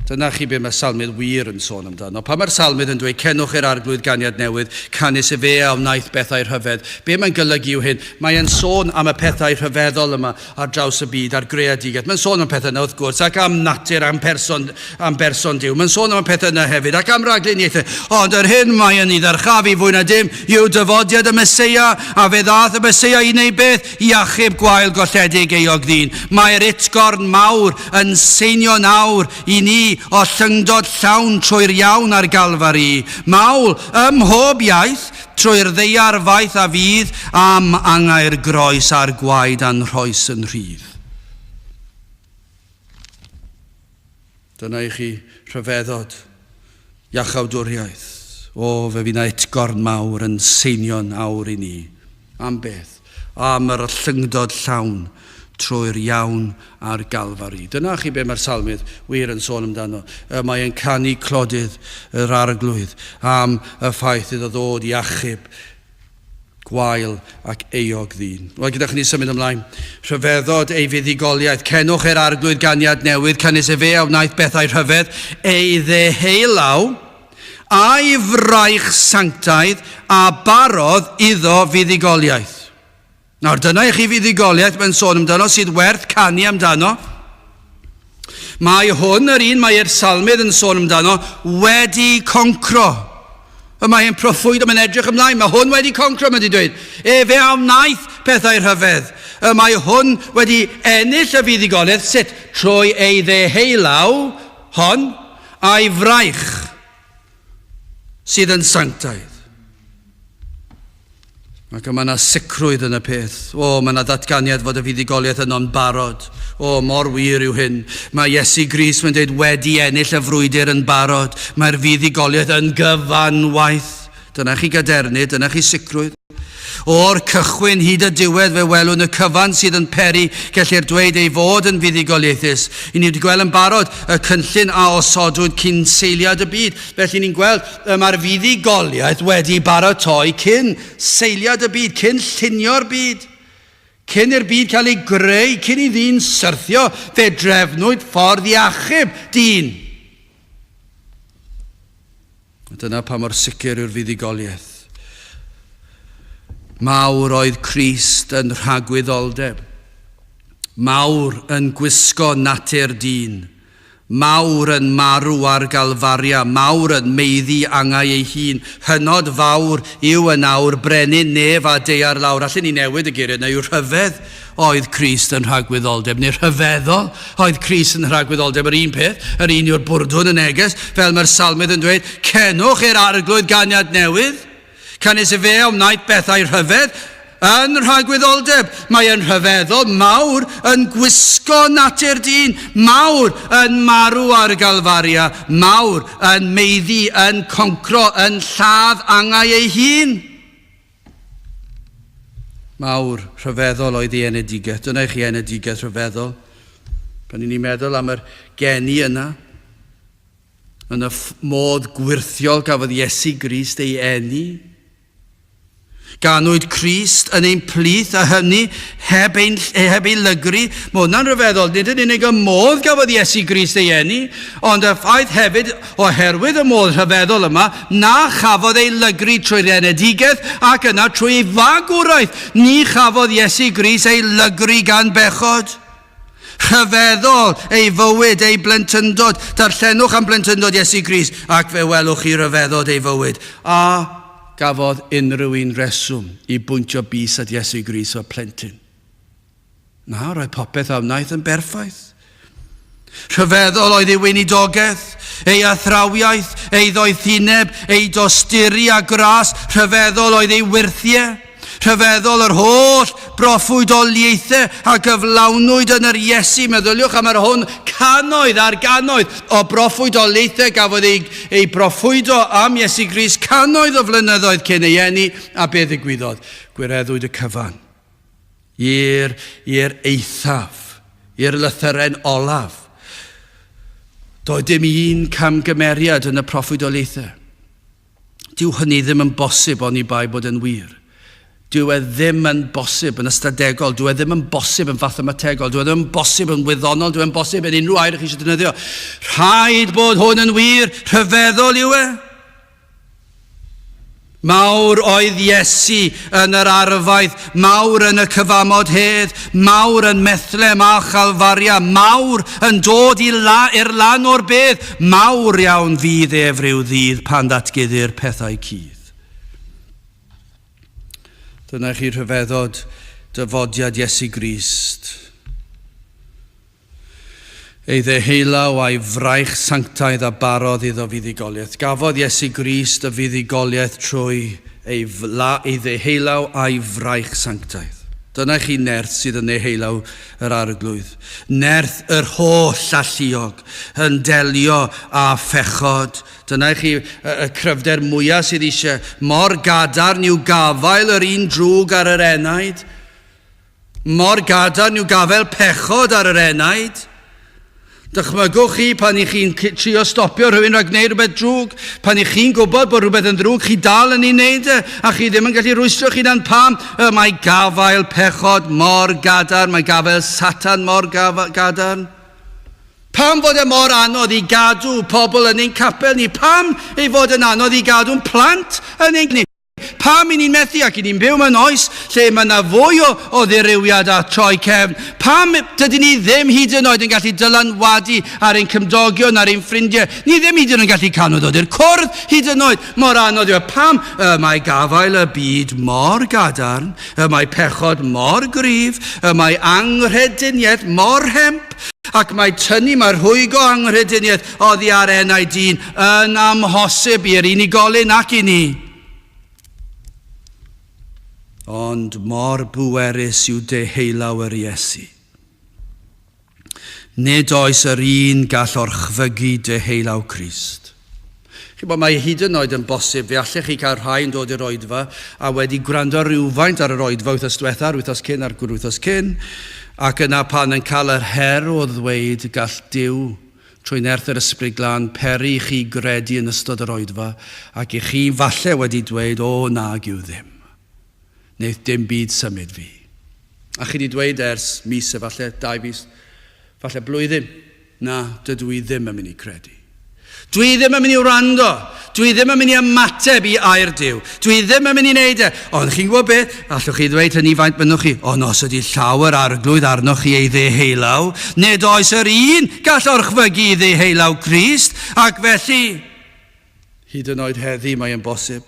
A: Dyna chi be mae salmydd wir yn sôn amdano. Pa mae'r salmydd yn dweud, cenwch i'r arglwydd ganiad newydd, canys y fe a wnaeth bethau rhyfedd. Be mae'n golygu yw hyn? Mae'n sôn am y pethau rhyfeddol yma ar draws y byd, ar greadigaeth. Mae'n sôn am pethau yna wrth gwrs, ac am natur, am berson Duw. Mae'n sôn am pethau yna hefyd, ac am ragluniaethau. Ond yr hyn mae'n ei ddyrchafu fwy na dim, yw dyfodiad y Meseia, a fe ddath y Meseia i wneud beth? Iachub gwael golledig eog ddyn. Mae'r utgorn mawr yn seinio nawr i ni o llyngdod llawn trwy'r iawn ar Galfari, mawl ym mhob iaith trwy'r ddeiar faith a fydd am angau'r groes a'r gwaed a'n rhoes yn rhydd. Dyna i chi rhyfeddod iachawdwriaeth. O, fe fydd na utgorn mawr yn seinio nawr i ni. Am beth? Am yr llyngdod llawn trwy'r iawn ar Galfari. Dyna chi be mae'r salmydd wir yn sôn amdano. Mae'n canu clodydd yr arglwydd am y ffaith iddo ddod i achub gwael ac eog ddyn. Wel, gyda chi symud ymlaen. Rhyfeddod ei fuddugoliaeth. Cenwch i'r arglwydd ganiad newydd, canys y fe a wnaeth bethau rhyfedd, ei ddeheulaw a'i fraich sanctaidd a barodd iddo fuddugoliaeth. Nawr, dyna i chi fuddugoliaeth mae'n sôn amdano sydd werth canu amdano. Mae hwn yr un mae'r salmydd yn sôn amdano wedi concro. Mae'n proffwyd am yn edrych ymlaen. Mae hwn wedi concro, mae'n dweud. Fe a wnaeth pethau rhyfedd. Mae hwn wedi ennill y fuddugoliaeth sut? Trwy ei ddeheulaw hon a'i fraich sydd yn sanctaidd. Ac mae yna sicrwydd yn y peth. O, mae yna ddatganiad fod y fuddugoliaeth yno'n barod. O, mor wir yw hyn. Mae Iesu Grist yn dweud wedi ennill y frwydr yn barod. Mae'r fuddugoliaeth yn gyfanwaith. Dyna chi gadernu, dyna chi sicrwydd. O'r cychwyn hyd y diwedd fe welwn y cyfan sydd yn peri gellir dweud ei fod yn fuddugoliaethus. I ni wedi gweld yn barod y cynllun a osodwyd cyn seiliad y byd. Felly ni'n gweld mae'r fuddugoliaeth wedi baratoi cyn seiliad y byd, cyn llunio'r byd. Cyn i'r byd cael ei greu, cyn i ddyn syrthio, fe drefnwyd ffordd i achub dyn. Dyna pa mor sicr yw'r fuddugoliaeth. Mawr oedd Crist yn rhagwyddoldeb. Mawr yn gwisgo natur dyn. Mawr yn marw ar Galfaria. Mawr yn meiddi angau ei hun. Hynod fawr yw yn awr brenin nef a deiar lawr. Allen ni newid y geiriau yw rhyfedd oedd Crist yn rhagwyddoldeb, neu rhyfeddol oedd Crist yn rhagwyddoldeb. Yr un peth, yr un yw'r bwrdwn y neges, fel mae'r salmydd yn dweud, cenwch i'r arglwydd ganiad newydd, canys y fe a wnaeth bethau rhyfedd yn rhagwyddoldeb. Mae yn rhyfeddol mawr yn gwisgo natur dyn, mawr yn marw ar Galfaria, mawr yn meiddi, yn concro, yn lladd angau ei hun. Mawr rhyfeddol oedd ei enedigaeth. Dyna i chi enedigaeth rhyfeddol. Pan ni'n meddwl am yr geni yna, yn y modd gwirthiol gafodd Iesu Grist ei eni. Ganwyd Crist yn ein plith a hynny heb ei lygru. Mae hwnna'n rhyfeddol. Nid yn unig y modd gafodd Iesu Grist ei eni, ond y ffaith hefyd oherwydd y modd rhyfeddol yma, na chafodd ei lygru trwy'r enedigaeth ac yna trwy ei fagwraeth. Ni chafodd Iesu Grist ei lygru gan bechod. Rhyfeddol ei fywyd, ei blentyndod. Darllenwch am blentyndod Iesu Grist ac fe welwch chi rhyfeddod ei fywyd. A gafodd unrhyw un reswm i bwyntio bys at Iesu Grist o'r plentyn. Na, roedd popeth a wnaeth yn berffaith. Rhyfeddol oedd ei weinidogaeth, ei athrawiaeth, ei ddoethineb, ei dosturi a gras. Rhyfeddol oedd ei wirthiau. Rhyfeddol yr holl broffwydoliaethau a gyflawnwyd yn yr Iesu. Meddyliwch am yr hwn cannoedd ar gannoedd o broffwydoliaethau gafodd ei broffwydo am Iesu Grist cannoedd o flynyddoedd cyn ei eni, a be ddigwyddodd? Gwireddwyd y cyfan i'r eithaf, i'r lythyren olaf. Doedd dim un camgymeriad yn y proffwydolaethau. Dyw hynny ddim yn bosib oni bai bod yn wir. Dyw e ddim yn bosib yn ystadegol, dyw e ddim yn bosib yn fathemategol, dyw e ddim yn bosib yn wyddonol, dyw e ddim yn bosib yn unrhyw air chi eisiau defnyddio. Rhaid bod hwn yn wir, rhyfeddol yw e. Mawr oedd Iesu yn yr arfaidd, mawr yn y cyfamod hedd, mawr yn Methlem a Chalfaria, mawr yn dod i'r lan o'r bedd, mawr iawn fydd ef ryw ddydd pan ddatguddir pethau cudd. Dyna chi rhyfeddod dyfodiad Iesu Grist. Ei ddeheulaw a'i fraich sanctaidd a barodd iddo fuddugoliaeth. Gafodd Iesu Grist y fuddugoliaeth trwy ei ddeheulaw a'i fraich sanctaidd. Dyna chi nerth sydd yn ddeheulaw yr arglwydd. Nerth yr holl alluog yn delio a phechod. Dyna chi y cryfder mwyaf sydd eisiau mor gadarn i'w gafael yr un drwg ar yr enaid. Mor gadarn i'w gafael pechod ar yr enaid. Dychmygwch chi pan i chi'n trio stopio rhywun rhag gwneud rhywbeth drwg, pan i chi'n gwybod bod rhywbeth yn drwg, chi dal yn ei wneud e, a chi ddim yn gallu rwystro chi dan pam. Mae gafael pechod mor gadarn, mae gafael Satan mor gadarn. Pam fod e mor anodd i gadw pobl yn ein capel ni? Pam ei fod yn anodd i gadw'n plant yn ein ni? Pam i ni'n methu ac i ni'n byw mewn oes lle mae yna fwy o ddirywiad a troi cefn? Pam dydyn ni ddim hyd yn oed yn gallu dylanwadu ar ein cymdogion, ar ein ffrindiau? Ni ddim hyd yn oed yn gallu canod i'r cwrdd hyd yn oed. Mor anodd yw. Pam mae gafael y byd mor gadarn, mae pechod mor gryf, mae anghrediniaeth mor hemp, ac mae tynnu, mae'r rhwyg o anghrediniaeth oddi ar enau dyn yn amhosib i'r unigolyn ac i ni. Ond mor bwerus yw deheulaw yr Iesu. Nid oes yr un gall orchfygu deheulaw Crist. Chi bod mae hyd yn oed yn bosib, fe allech chi cael rhai yn dod i'r oedfa a wedi gwrando rhywfaint ar yr oedfa wythnos diwethaf, wythnos cyn a'r wythnos cyn, ac yna pan yn cael yr her o ddweud gall Duw trwy nerth yr Ysbryd Glân peri chi gredu yn ystod yr oedfa, ac i chi falle wedi dweud, o nag yw ddim. Wneith dim byd symud fi. A chi wedi dweud ers mis, falle 2 mis, falle blwyddyn, na, dydw i ddim yn mynd i credu. Dwi ddim yn mynd i wrando. Dwi ddim yn mynd i ymateb i air Duw. Dwi ddim yn mynd i wneud e. Ond chi'n gwybod beth? Allwch chi ddweud hynny faint bynnwch chi. O nos ydy llawer arglwydd arnoch chi ei ddeheulaw. Nid oes yr un gall orchfygu ei ddeheulaw Crist. Ac felly, hyd yn oed heddi mae yn bosib.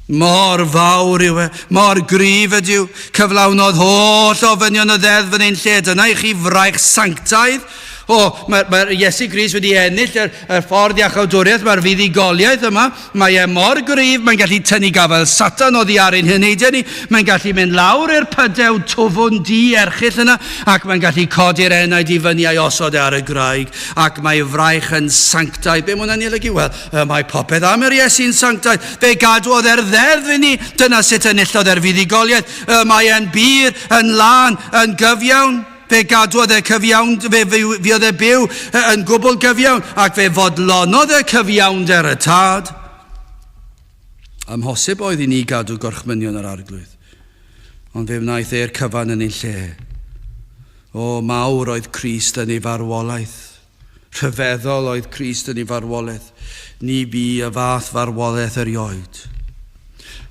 A: Mor fawr yw e, mor gryf ydyw, cyflawnodd holl ofynion y ddeddf yn ein lle. Dyna i chi fraich sanctaidd. Mae Iesu Grist wedi ennill y ffordd iachawdwriaeth, mae'r fuddugoliaeth yma. Mae e mor gryf, mae'n gallu tynnu gafael Satan oddi ar ein hyneidiau ni. Mae'n gallu mynd lawr i'r pydew twfwn di erchill yna, ac mae'n gallu codi'r enaid i fyny a'i osod ar y graig. Ac mae fraich yn sanctaidd. Be mwyn hynny'n olygu? Wel, mae popeth am yr Iesu'n sanctaidd. Fe gadwodd e'r ddeddf i ni. Dyna sut enillodd e'r fuddugoliaeth. Mae e'n bir, yn lan, yn gyfiawn. Fe gadwodd e cyfiawn, fe oedd e byw yn gwbl gyfiawn, ac fe fodlonodd e cyfiawnder y tad. Amhosib oedd i ni gadw gorchmynion yr arglwydd, ond fe wnaeth e'r cyfan yn ein lle. O, mawr oedd Crist yn ei farwolaeth, rhyfeddol oedd Crist yn ei farwolaeth, ni bu y fath farwolaeth erioed.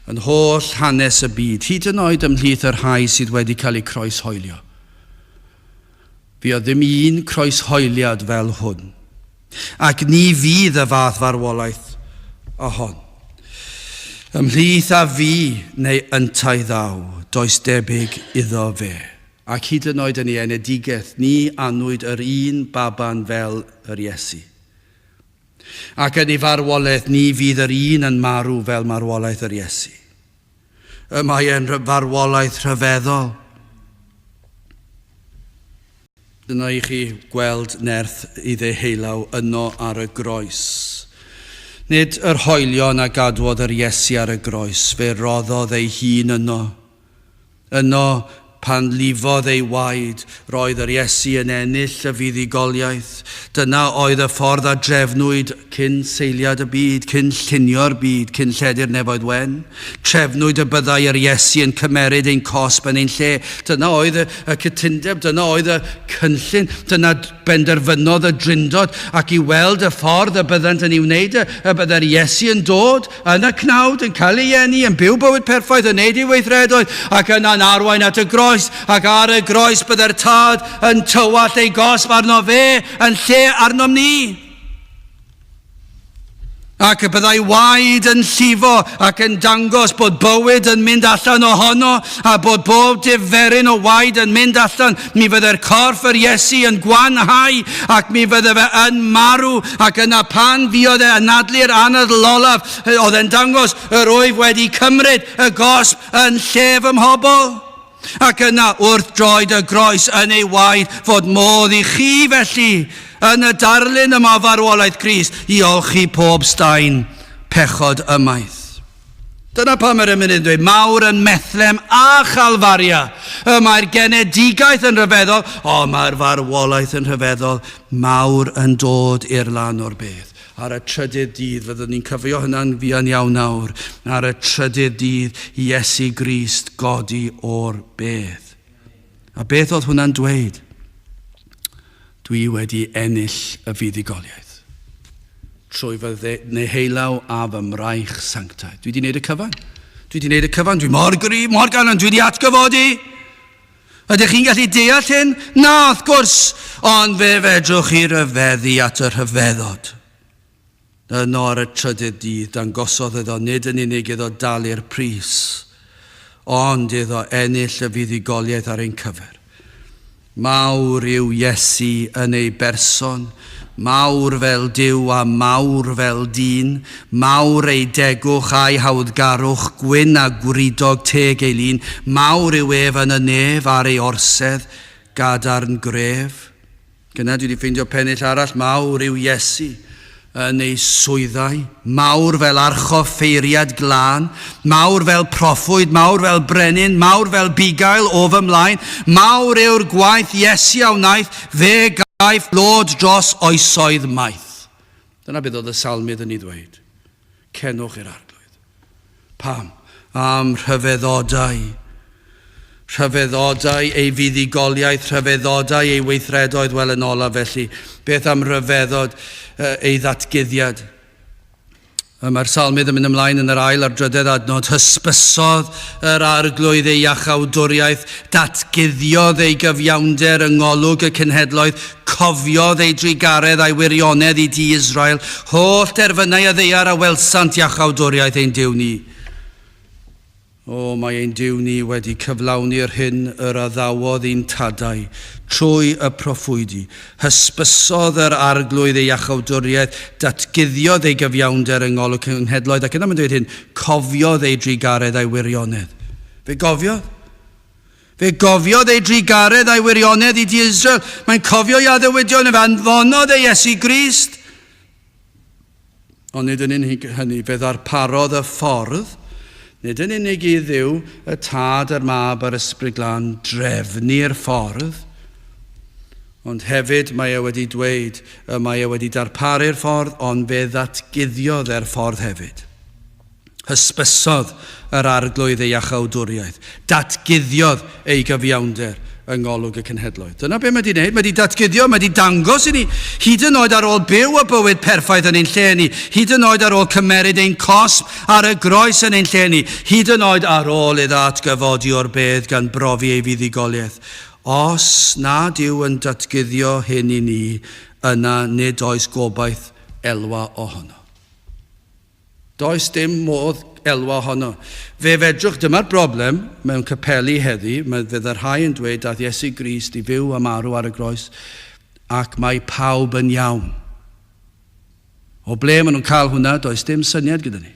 A: Yn holl hanes y byd, hyd yn oed ymhlith yr rhai sydd wedi cael eu croeshoelio. Fi oedd ddim un croeshoeliad fel hwn, ac ni fydd y fath farwolaeth o hon. Ymhlith a fi neu yntai ddaw, does debyg iddo fe. Ac hyd yn oed yn ei enedigaeth, ni anwyd yr un baban fel yr Iesu. Ac yn ei farwolaeth, ni fydd yr un yn marw fel marwolaeth yr Iesu. Mae e'n farwolaeth rhyfeddol. Dyna i chi gweld nerth i ddeheulaw yno ar y groes. Nid yr hoelion a gadwodd yr Iesu ar y groes, fe roddodd ei hun yno. Yno pan lifodd ei waed, roedd yr Iesu yn ennill y fuddugoliaeth. Dyna oedd y ffordd a drefnwyd cyn seiliad y byd, cyn llunio'r byd, cyn lledu'r nefoedd wen. Trefnwyd y byddai yr Iesu yn cymeryd ein cosb yn ein lle. Dyna oedd y cytundeb, dyna oedd y cynllun, dyna benderfynodd y drindod, ac i weld y ffordd y byddant yn ei wneud, y byddai'r Iesu yn dod yn y cnawd, yn cael ei eni, yn byw bywyd perffaith, yn neud ei weithredoedd, ac yna'n arwain at y groes, ac ar y groes byddai'r tad yn tywall ei gosb arno fe, yn lle arnom ni. Ac y byddai waed yn llifo ac yn dangos bod bywyd yn mynd allan ohono, a bod bob diferyn o waed yn mynd allan. Mi fyddai'r corff yr Iesu yn gwanhau, ac mi fyddai fe yn marw, ac yna pan fuodd e anadlu'r anadl olaf, oedd e'n dangos yr wyf wedi cymryd y gosb yn lle fy mhobl. Ac yna wrth droed y groes yn ei waed, fod modd i chi felly, yn y darlun yma o farwolaeth Crist, i olchi pob staen pechod ymaith. Dyna pam yr ymwneud yn dweud, mawr yn Methlem a Chalfaria. Mae'r genedigaeth yn rhyfeddol, mae'r farwolaeth yn rhyfeddol. Mawr yn dod i'r lan o'r beth. Ar y trydydd dydd, fyddwn ni'n cyfio hynna'n fuan iawn nawr, ar y trydydd dydd, Iesu Grist godi o'r beth. A beth oedd hwnna'n dweud? Dwi wedi ennill y fuddugoliaeth. Trwy fy nehelaw a fy mraich sanctaidd. Dwi wedi gwneud y cyfan. Dwi mor gryf, mor ganon, dwi wedi atgyfodi. Ydych chi'n gallu deall hyn? Na, wrth gwrs, ond fe fedrwch chi ryfeddu at y rhyfeddod. Yno ar y trydydd dydd, dangosodd iddo nid yn unig iddo dalu'r pris, ond iddo ennill y fuddugoliaeth ar ein cyfer. Mawr yw Iesu yn ei berson, mawr fel Duw a mawr fel dyn, mawr ei degwch a'i hawddgarwch, gwyn a gwridog teg ei lun, mawr yw ef yn y nef ar ei orsedd, gadarn gref. Gyna dwi wedi ffeindio pennill arall, mawr yw Iesu yn ei swyddau, mawr fel archoff ffeiriad glân, mawr fel proffwyd, mawr fel brenin, mawr fel bugail o fy mlaen, mawr yw'r gwaith Iesu a wnaeth, fe gaeth lod dros oesoedd maith. Dyna beth oedd y salmydd yn ei ddweud. Cenwch i'r arglwydd. Pam? Am rhyfeddodau. Rhyfeddodau ei fuddugoliaeth, rhyfeddodau ei weithredoedd, wel yn ola felly. Beth am rhyfeddod ei ddatguddiad? Mae'r salmydd yn mynd ymlaen yn yr ail ar drydydd adnod. Hysbysodd yr arglwydd ei iachawdwriaeth, datguddiodd ei gyfiawnder yng ngolwg y cenhedloedd, cofiodd ei drigaredd a'i wirionedd i di Israel, holl derfynau a ddeiar a welsant iachawdwriaeth ein Duw ni. Mae ein Duw ni wedi cyflawni'r hyn yr addawodd i'n tadau trwy y proffwydi. Hysbysodd yr arglwydd ei iachawdwriaeth, datguddiodd ei gyfiawnder yng ngolwg cenhedloedd, ac yna mae'n dweud hyn, cofiodd ei drigaredd a'i wirionedd. Fe gofiodd? Fe gofiodd ei drigaredd a'i wirionedd i di Israel. Mae'n cofio i addewidion, fe anfonodd ei Iesu Grist. Ond nid yn unig hynny, fe ddarparodd y ffordd, nid yn unig i Dduw, y Tad, yr Mab a'r Ysbryd Glân, drefnu'r ffordd, ond hefyd mae e wedi dweud, mae e wedi darparu'r ffordd, ond fe ddatguddiodd e'r ffordd hefyd. Hysbysodd yr arglwydd ei iachawdwriaeth, datguddiodd ei gyfiawnder yng ngolwg y cenhedloedd. Dyna be mae wedi gwneud, mae wedi datguddio, mae wedi dangos i ni, hyd yn oed ar ôl byw y bywyd perffaith yn ein lle ni, hyd yn oed ar ôl cymeryd ein cosb ar y groes yn ein lle ni, hyd yn oed ar ôl iddo atgyfodi o'r bedd gan brofi ei fuddugoliaeth. Os nad yw yn datguddio hyn i ni, yna nid oes gobaith elwa ohono. Does dim modd elwa ohono. Fe fedrwch, dyma'r broblem mewn capeli heddi, fydd yr rhai yn dweud daeth Iesu Grist i fyw a marw ar y groes, ac mae pawb yn iawn. O ble maen nhw'n cael hwnna, does dim syniad gyda ni.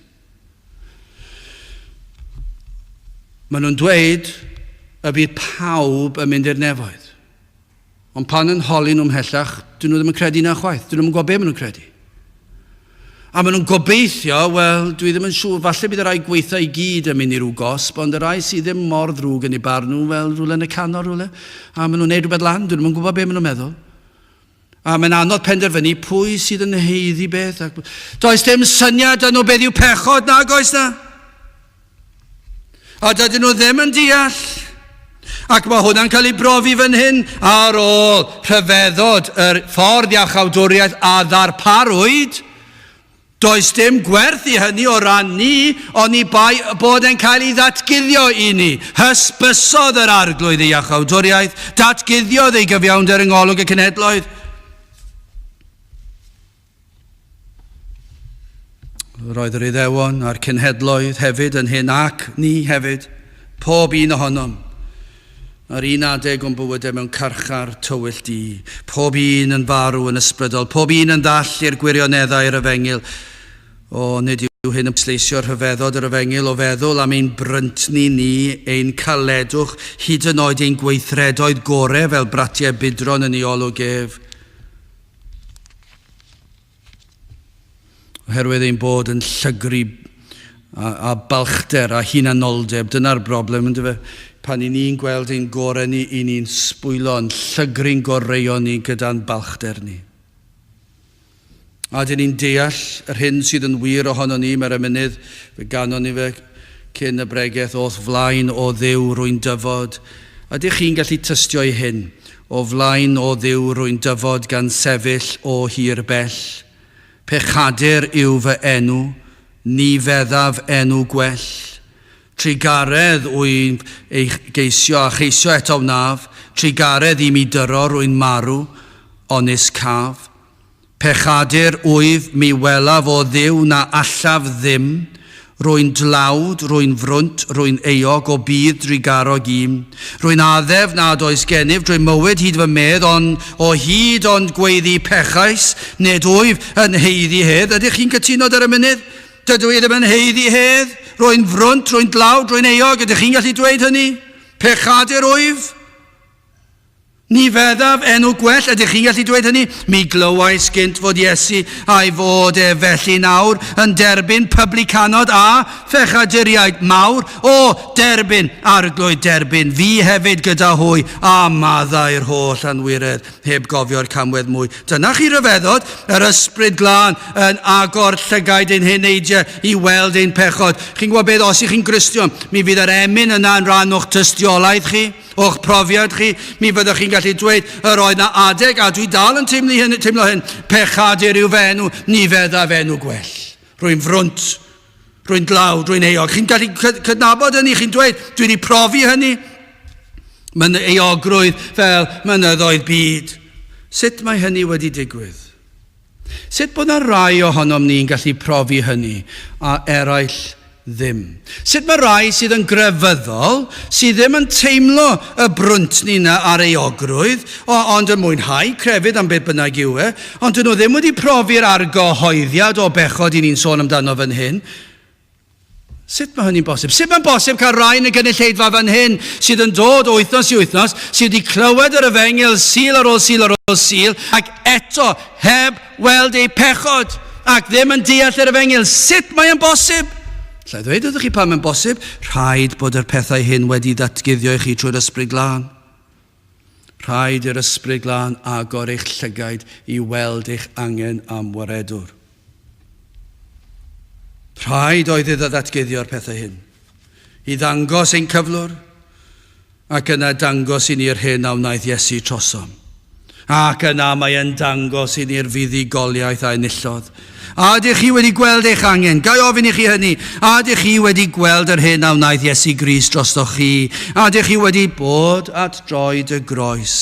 A: Maen nhw'n dweud y bydd pawb yn mynd i'r nefoedd. Ond pan yn holi nhw'n hellach, dyn nhw ddim yn credu na chwaith. Dyn nhw'n gwybod be maen nhw'n credu. A maen nhw'n gobeithio, wel, dwi ddim yn siŵr, falle bydd y rai gweithio i gyd yn mynd i rhyw gosb, ond y rai sydd ddim mor ddrwg yn ei barn nhw, wel, rhywle yn y canol rhywle. A maen nhw'n neud rhywbeth lan, dwi ddim yn gwybod beth maen nhw'n meddwl. A mae'n anodd penderfynu pwy sydd yn heiddi beth. Does dim syniad yn o beth yw pechod, nag oes na? A dydyn nhw ddim yn deall. Ac mae hwnna'n cael ei brofi fan hyn ar ôl rhyfeddod yr ffordd iachawdwriaeth a ddarparwyd. Does dim gwerth i hynny o ran ni, ond i bod e'n cael ei ddatguddio i ni. Hysbysodd yr arglwydd i iachawdwriaeth, datguddiodd ei gyfiawnder yng ngolwg y cenhedloedd. Roedd yr Iddewon a'r cenhedloedd hefyd yn hyn ac ni hefyd, pob un ohonom. Ar un adeg o'n bywydau mewn carchar tywyll di, pob un yn farw yn ysbrydol, pob un yn ddall i'r gwirioneddau yr Efengil. O, nid yw hyn yn pwysleisio'r rhyfeddod yr Efengil o feddwl am ein bryntni ni, ein caledwch, hyd yn oed ein gweithredoedd gorau fel bratiau budron yn ei olwg ef. Oherwydd ein bod yn llygru a balchder a hunanoldeb, dyna'r broblem, ynddo fe? Pan i ni'n gweld ein gorau ni, i ni'n sbwylo'n llygru'n goreion ni gyda'n balchder ni. A dyn ni'n deall yr hyn sydd yn wir ohono ni, mae'r emynydd fe ganon ni fe cyn y bregaeth o'r flaen o Dduw rwy'n dyfod. Ydych chi'n gallu tystio i hyn? O flaen o Dduw rwy'n dyfod gan sefyll o hir bell. Pechadur yw fy enw, ni feddaf enw gwell. Trigaredd wy'n ei geisio a cheisio eto wnaf, trigaredd i mi dyro rwy'n marw, onys caf. Pechadur wyf mi welaf o Dduw na allaf ddim, rwy'n dlawd, rwy'n frwnt, rwy'n eog o bydd drigarog im. Rwy'n addef nad oes gennyf, drwy mywyd hyd fy medd, ond o hyd ond gweiddi pechais, nid wyf yn heiddi hedd. Ydych chi'n cytuno ar y mynydd? Dydw i ddim yn heiddi hedd? Rwy'n frwnt, rwy'n dlawd, rwy'n eog, ydych chi'n gallu dweud hynny? Pechadur wyf? Ni feddaf enw gwell, ydych chi'n gallu dweud hynny? Mi glywais gynt fod Iesu a'i fod felly nawr yn derbyn publicanod a phechaduriaid mawr. O, derbyn, arglwydd derbyn, fi hefyd gyda hwy a maddau'r holl anwiredd heb gofio'r camwedd mwy. Dyna chi ryfeddod, yr ysbryd glân yn agor llygaid ein heneidiau i weld ein pechod. Chi'n gwybod beth, os ych chi'n Gristion, mi fydd yr emyn yna yn rhan o'ch tystiolaeth chi, o'ch profiad chi, mi fyddwch chi'n gallu dweud yr oedd na adeg, a dwi dal yn teimlo hyn, pechadur yw fy enw, ni feddaf enw gwell. Rwy'n frwnt, rwy'n dlawd, rwy'n eog. Chi'n gallu cydnabod hynny, chi'n dweud, dwi wedi profi hynny. Mae'n eogrwydd fel mynyddoedd byd. Sut mae hynny wedi digwydd? Sut bod yna rai ohonom ni'n gallu profi hynny, a eraill ddim? Sut mae rai sydd yn grefyddol, sydd ddim yn teimlo y brwnt ni na ar eogrwydd, ond yn mwynhau crefydd am beth bynnag yw ond dyn nhw ddim wedi profi'r argyhoeddiad o bechod i ni'n sôn amdano fan hyn. Sut mae hynny'n bosib? Sut mae'n bosib cael rai yn y gynulleidfa fan hyn sydd yn dod o wythnos i wythnos, sydd wedi clywed yr Efengil sil ar ôl sil ar ôl sil, ac eto heb weld ei pechod, ac ddim yn deall yr Efengil? Sut mae yn bosib? Lla ddweud ydych chi pan mae'n bosib? Rhaid bod yr pethau hyn wedi ddatguddio i chi trwy'r ysbryd glân. Rhaid i'r ysbryd glân agor eich llygaid i weld eich angen am waredwr. Rhaid oedd iddo ddatguddio'r pethau hyn, i ddangos ein cyflwr, ac yna dangos i ni'r hyn a wnaeth Iesu trosom. Ac yna mae e'n dangos i ni'r fuddugoliaeth a enillodd. A ydych chi wedi gweld eich angen? Gai ofyn i chi hynny? A ydych chi wedi gweld yr hyn a wnaeth Iesu Grist drostoch chi? A ydych chi wedi bod at droed y groes?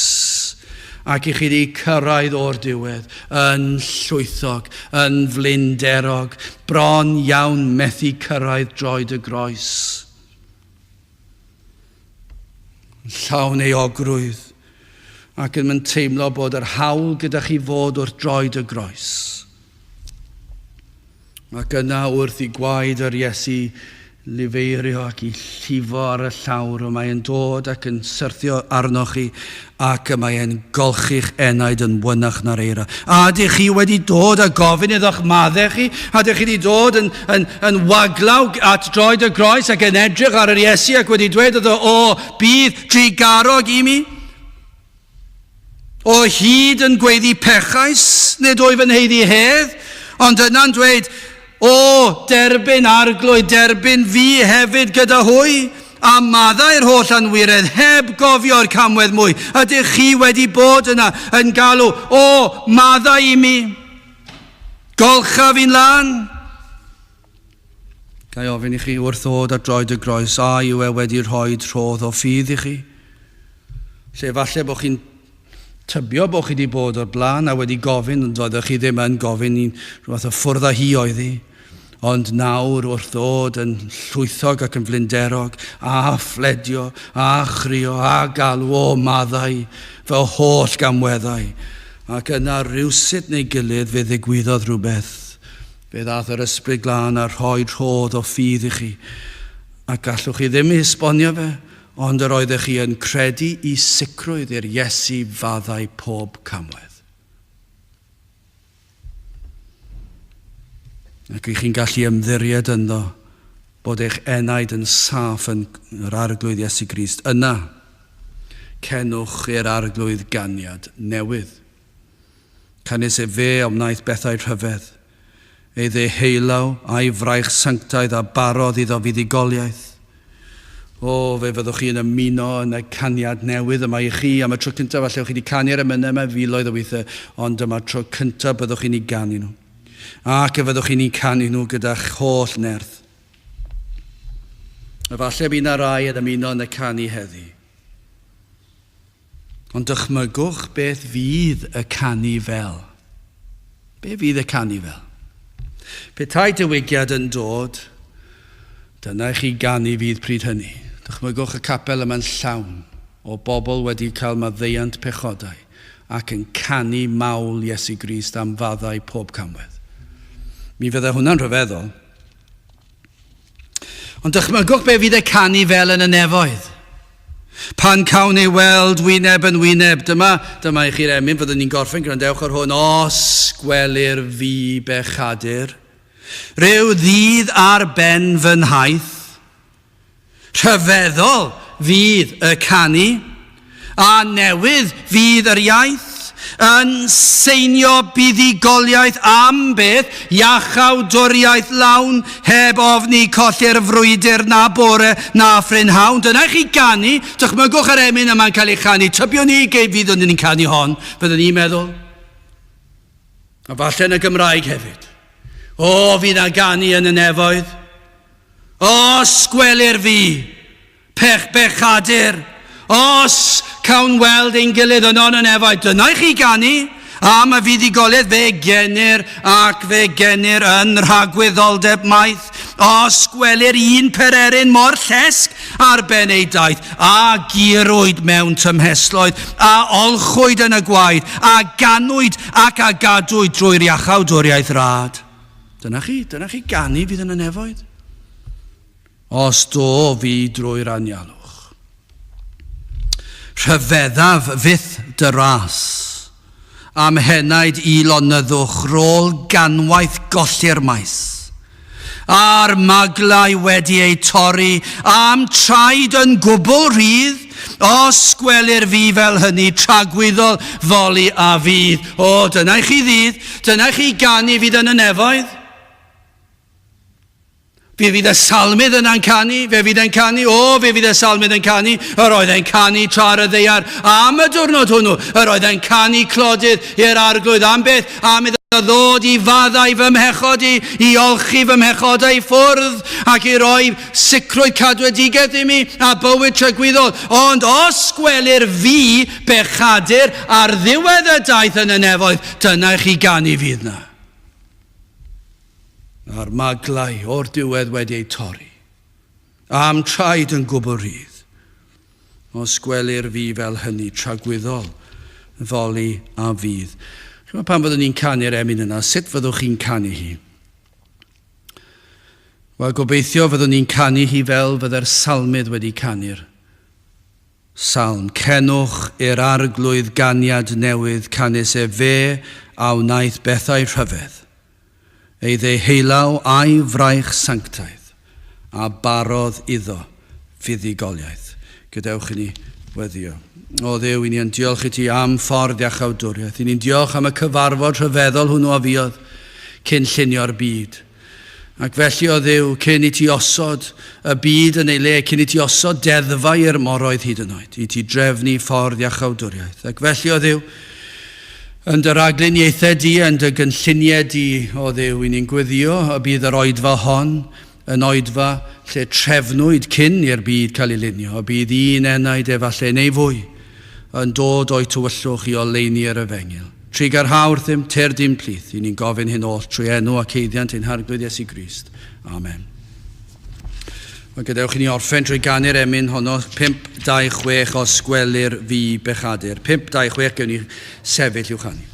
A: Ac i chi wedi cyrraedd o'r diwedd yn llwythog, yn flinderog, bron iawn methu cyrraedd droed y groes. Llawn eogrwydd, ac yn mynd teimlo bod yr hawl gyda chi fod wrth droed y groes. Ac yna wrth i gwaed yr Iesu lifeirio ac i llifo ar y llawr, mae e'n dod ac yn syrthio arnoch chi ac mae e'n golchi'ch enaid yn wynach na'r eira. A ydych chi wedi dod a gofyn iddo'ch maddau chi? A ydych chi wedi dod yn waglaw at droed y groes ac yn edrych ar yr Iesu ac wedi dweud iddo, o bydd trigarog i mi? O hyd yn gweiddi pechais, nid o'i fy nheiddi hedd, ond yna'n dweud, o derbyn arglwydd, derbyn fi hefyd gyda hwy, a maddau'r holl anwiredd heb gofio'r camwedd mwy. Ydych chi wedi bod yna yn galw, o maddau i mi, golcha fi'n lan? Gai ofyn i chi wrth ddod at droed y groes, a yw e wedi rhoi trodd o ffydd i chi? Lle falle bod chi'n tybio bod chi wedi bod o'r blaen a wedi gofyn, ond doeddech chi ddim yn gofyn i'n rhywbeth o ffwrdd â hi oedd hi. Ond nawr wrth ddod yn llwythog ac yn flinderog, a phledio, a chrio, a galw o maddau, fy holl gamweddau. Ac yna rywsut neu gilydd fe ddigwyddodd rhywbeth. Fe ddath yr ysbryd glân a rhoi trodd o ffydd i chi. Ac gallwch chi ddim ei esbonio fe, ond yr oeddech chi yn credu i sicrwydd i'r Iesu faddau pob camwedd. Ac chi'n gallu ymddiried ynddo bod eich enaid yn saff yn yr arglwydd Iesu Grist. Yna, cenwch i'r arglwydd ganiad newydd. Canis e fe o wnaeth bethau rhyfedd, ei ddeheulaw a'i fraich sanctaidd a barodd iddo fuddugoliaeth. O, fe fyddwch chi yn ymuno yn y caniad newydd yma i chi. Am y tro cyntaf, falle chi wedi canu ar y mynau yma filoedd o weithiau, ond yma tro cyntaf byddwch chi'n ei ganu nhw. Ac y fyddwch chi'n ei canu nhw gyda'ch holl nerth. Falle bydd na rai yn ymuno yn y canu heddi. Ond dychmygwch beth fydd y canu fel. Be fydd y canu fel? Petai diwygiad yn dod, dyna chi ganu fydd pryd hynny. Dychmygwch y capel yma'n llawn o bobl wedi cael maddeuant pechodau ac yn canu mawl Iesu Grist am faddau pob camwedd. Mi fydde hwnna'n rhyfeddol. Ond dychmygwch be fydd y canu fel yn y nefoedd. Pan cawn ei weld wyneb yn wyneb, dyma i chi'r emyn, fyddwn ni'n gorffen, grandewch ar hwn, os gwelir fi bechadur, ryw ddydd ar ben fy nhaith, rhyfeddol fydd y canu, a newydd fydd yr iaith, yn seinio buddugoliaeth am beth, iachawdwriaeth lawn, heb ofni colli'r frwydr na bore na ffrynhawn. Dyna chi ganu, dychmygwch yr emyn yma'n cael ei chanu, tybio ni gyd fydd o'n ni'n canu hon, byddwn ni'n meddwl. A falle yn y Gymraeg hefyd. O, fydd na ganu yn y nefoedd. O, sgwelir fi, bechadur, os cawn weld ein gilydd yn on y nefoedd, dyna chi ganu, a mae fuddugoliaeth fe genir ac fe genir yn rhagwyddoldeb maith, os gwelir un pererin mor llesg ar ben ei daith, a girwyd mewn tymhesloedd, a olchwyd yn y gwaed, a ganwyd ac a gadwyd drwy'r iachawdwriaeth rad. Dyna chi ganu fydd yn y nefoedd. Os do fi drwy'r anialwch. Rhyfeddaf fyth dy ras, am henaid i lonyddwch rôl ganwaith golli'r maes, a'r maglau wedi ei torri am traed yn gwbl rhydd, os gwelir fi fel hynny tragwyddol foli a fydd. O, dyna chi ddydd, dyna chi ganu fydd yn y nefoedd. Fe fydd y salmydd yna'n canu, fe fydd yn canu, fe fydd y salmydd yn canu, yr oedd e'n canu tra'r y ddeiar am y diwrnod hwnnw, yr oedd e'n canu clodydd i'r arglwydd am beth, am iddo ddod i faddau fy mhechod i olchi fy mhechodau ffwrdd, ac i roi sicrwydd cadwedigaeth i mi, a bywyd trygwyddol. Ond os gwelir fi bechadur ar ddiwedd y daith yn y nefoedd, dyna chi ganu fydd na. A'r maglau o'r diwedd wedi ei torri, am traed yn gwbl rhydd. Os gwelir fi fel hynny tragwyddol, foli a fydd. Pan fyddwn ni'n canu'r emyn yna, sut fyddwch chi'n canu hi? Wel, gobeithio fyddwn ni'n canu hi fel fydde'r salmydd wedi canu'r salm. Cenwch i'r arglwydd ganiad newydd canus fe a wnaeth bethau rhyfedd. Ei ddeheilaw a'i fraich sanctaidd a barodd iddo fuddugoliaeth. Gadewch i ni weddio. O Dduw, i ni'n diolch i ti am ffordd iachawdwriaeth. I ni'n diolch am y cyfarfod rhyfeddol hwnnw a fiodd cyn llunio'r byd. Ac felly o Dduw, cyn i ti osod y byd yn ei le, cyn i ti osod deddfa i'r moroedd hyd yn oed, i ti drefnu ffordd iachawdwriaeth. Ac felly o Dduw, yn dy ragluniaethau di, yn dy gynlluniau di, o Dduw, i ni'n gweddio y bydd yr oedfa hon yn oedfa lle trefnwyd cyn i'r byd cael ei lunio, o bydd un enaid efallai neu fwy yn dod o'i tywyllwch i oleini'r efengil. Trig ar hawr ddim, ter dim plith, i ni'n gofyn hyn oll trwy enw ac eiddiant ein harglwydd Iesu Grist. Amen. Mae gadewch i ni orffen trwy ganu'r emyn honno 526 o sgweli'r fi bechadur. 526 gewn ni sefyll i'w chanu.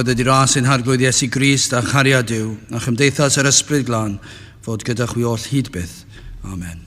A: Bydde di ras ein harglwydd Iesu Grist a chariad Duw, a chymdeithas yr ysbryd glân, fod gyda chwi oll hyd byth. Amen.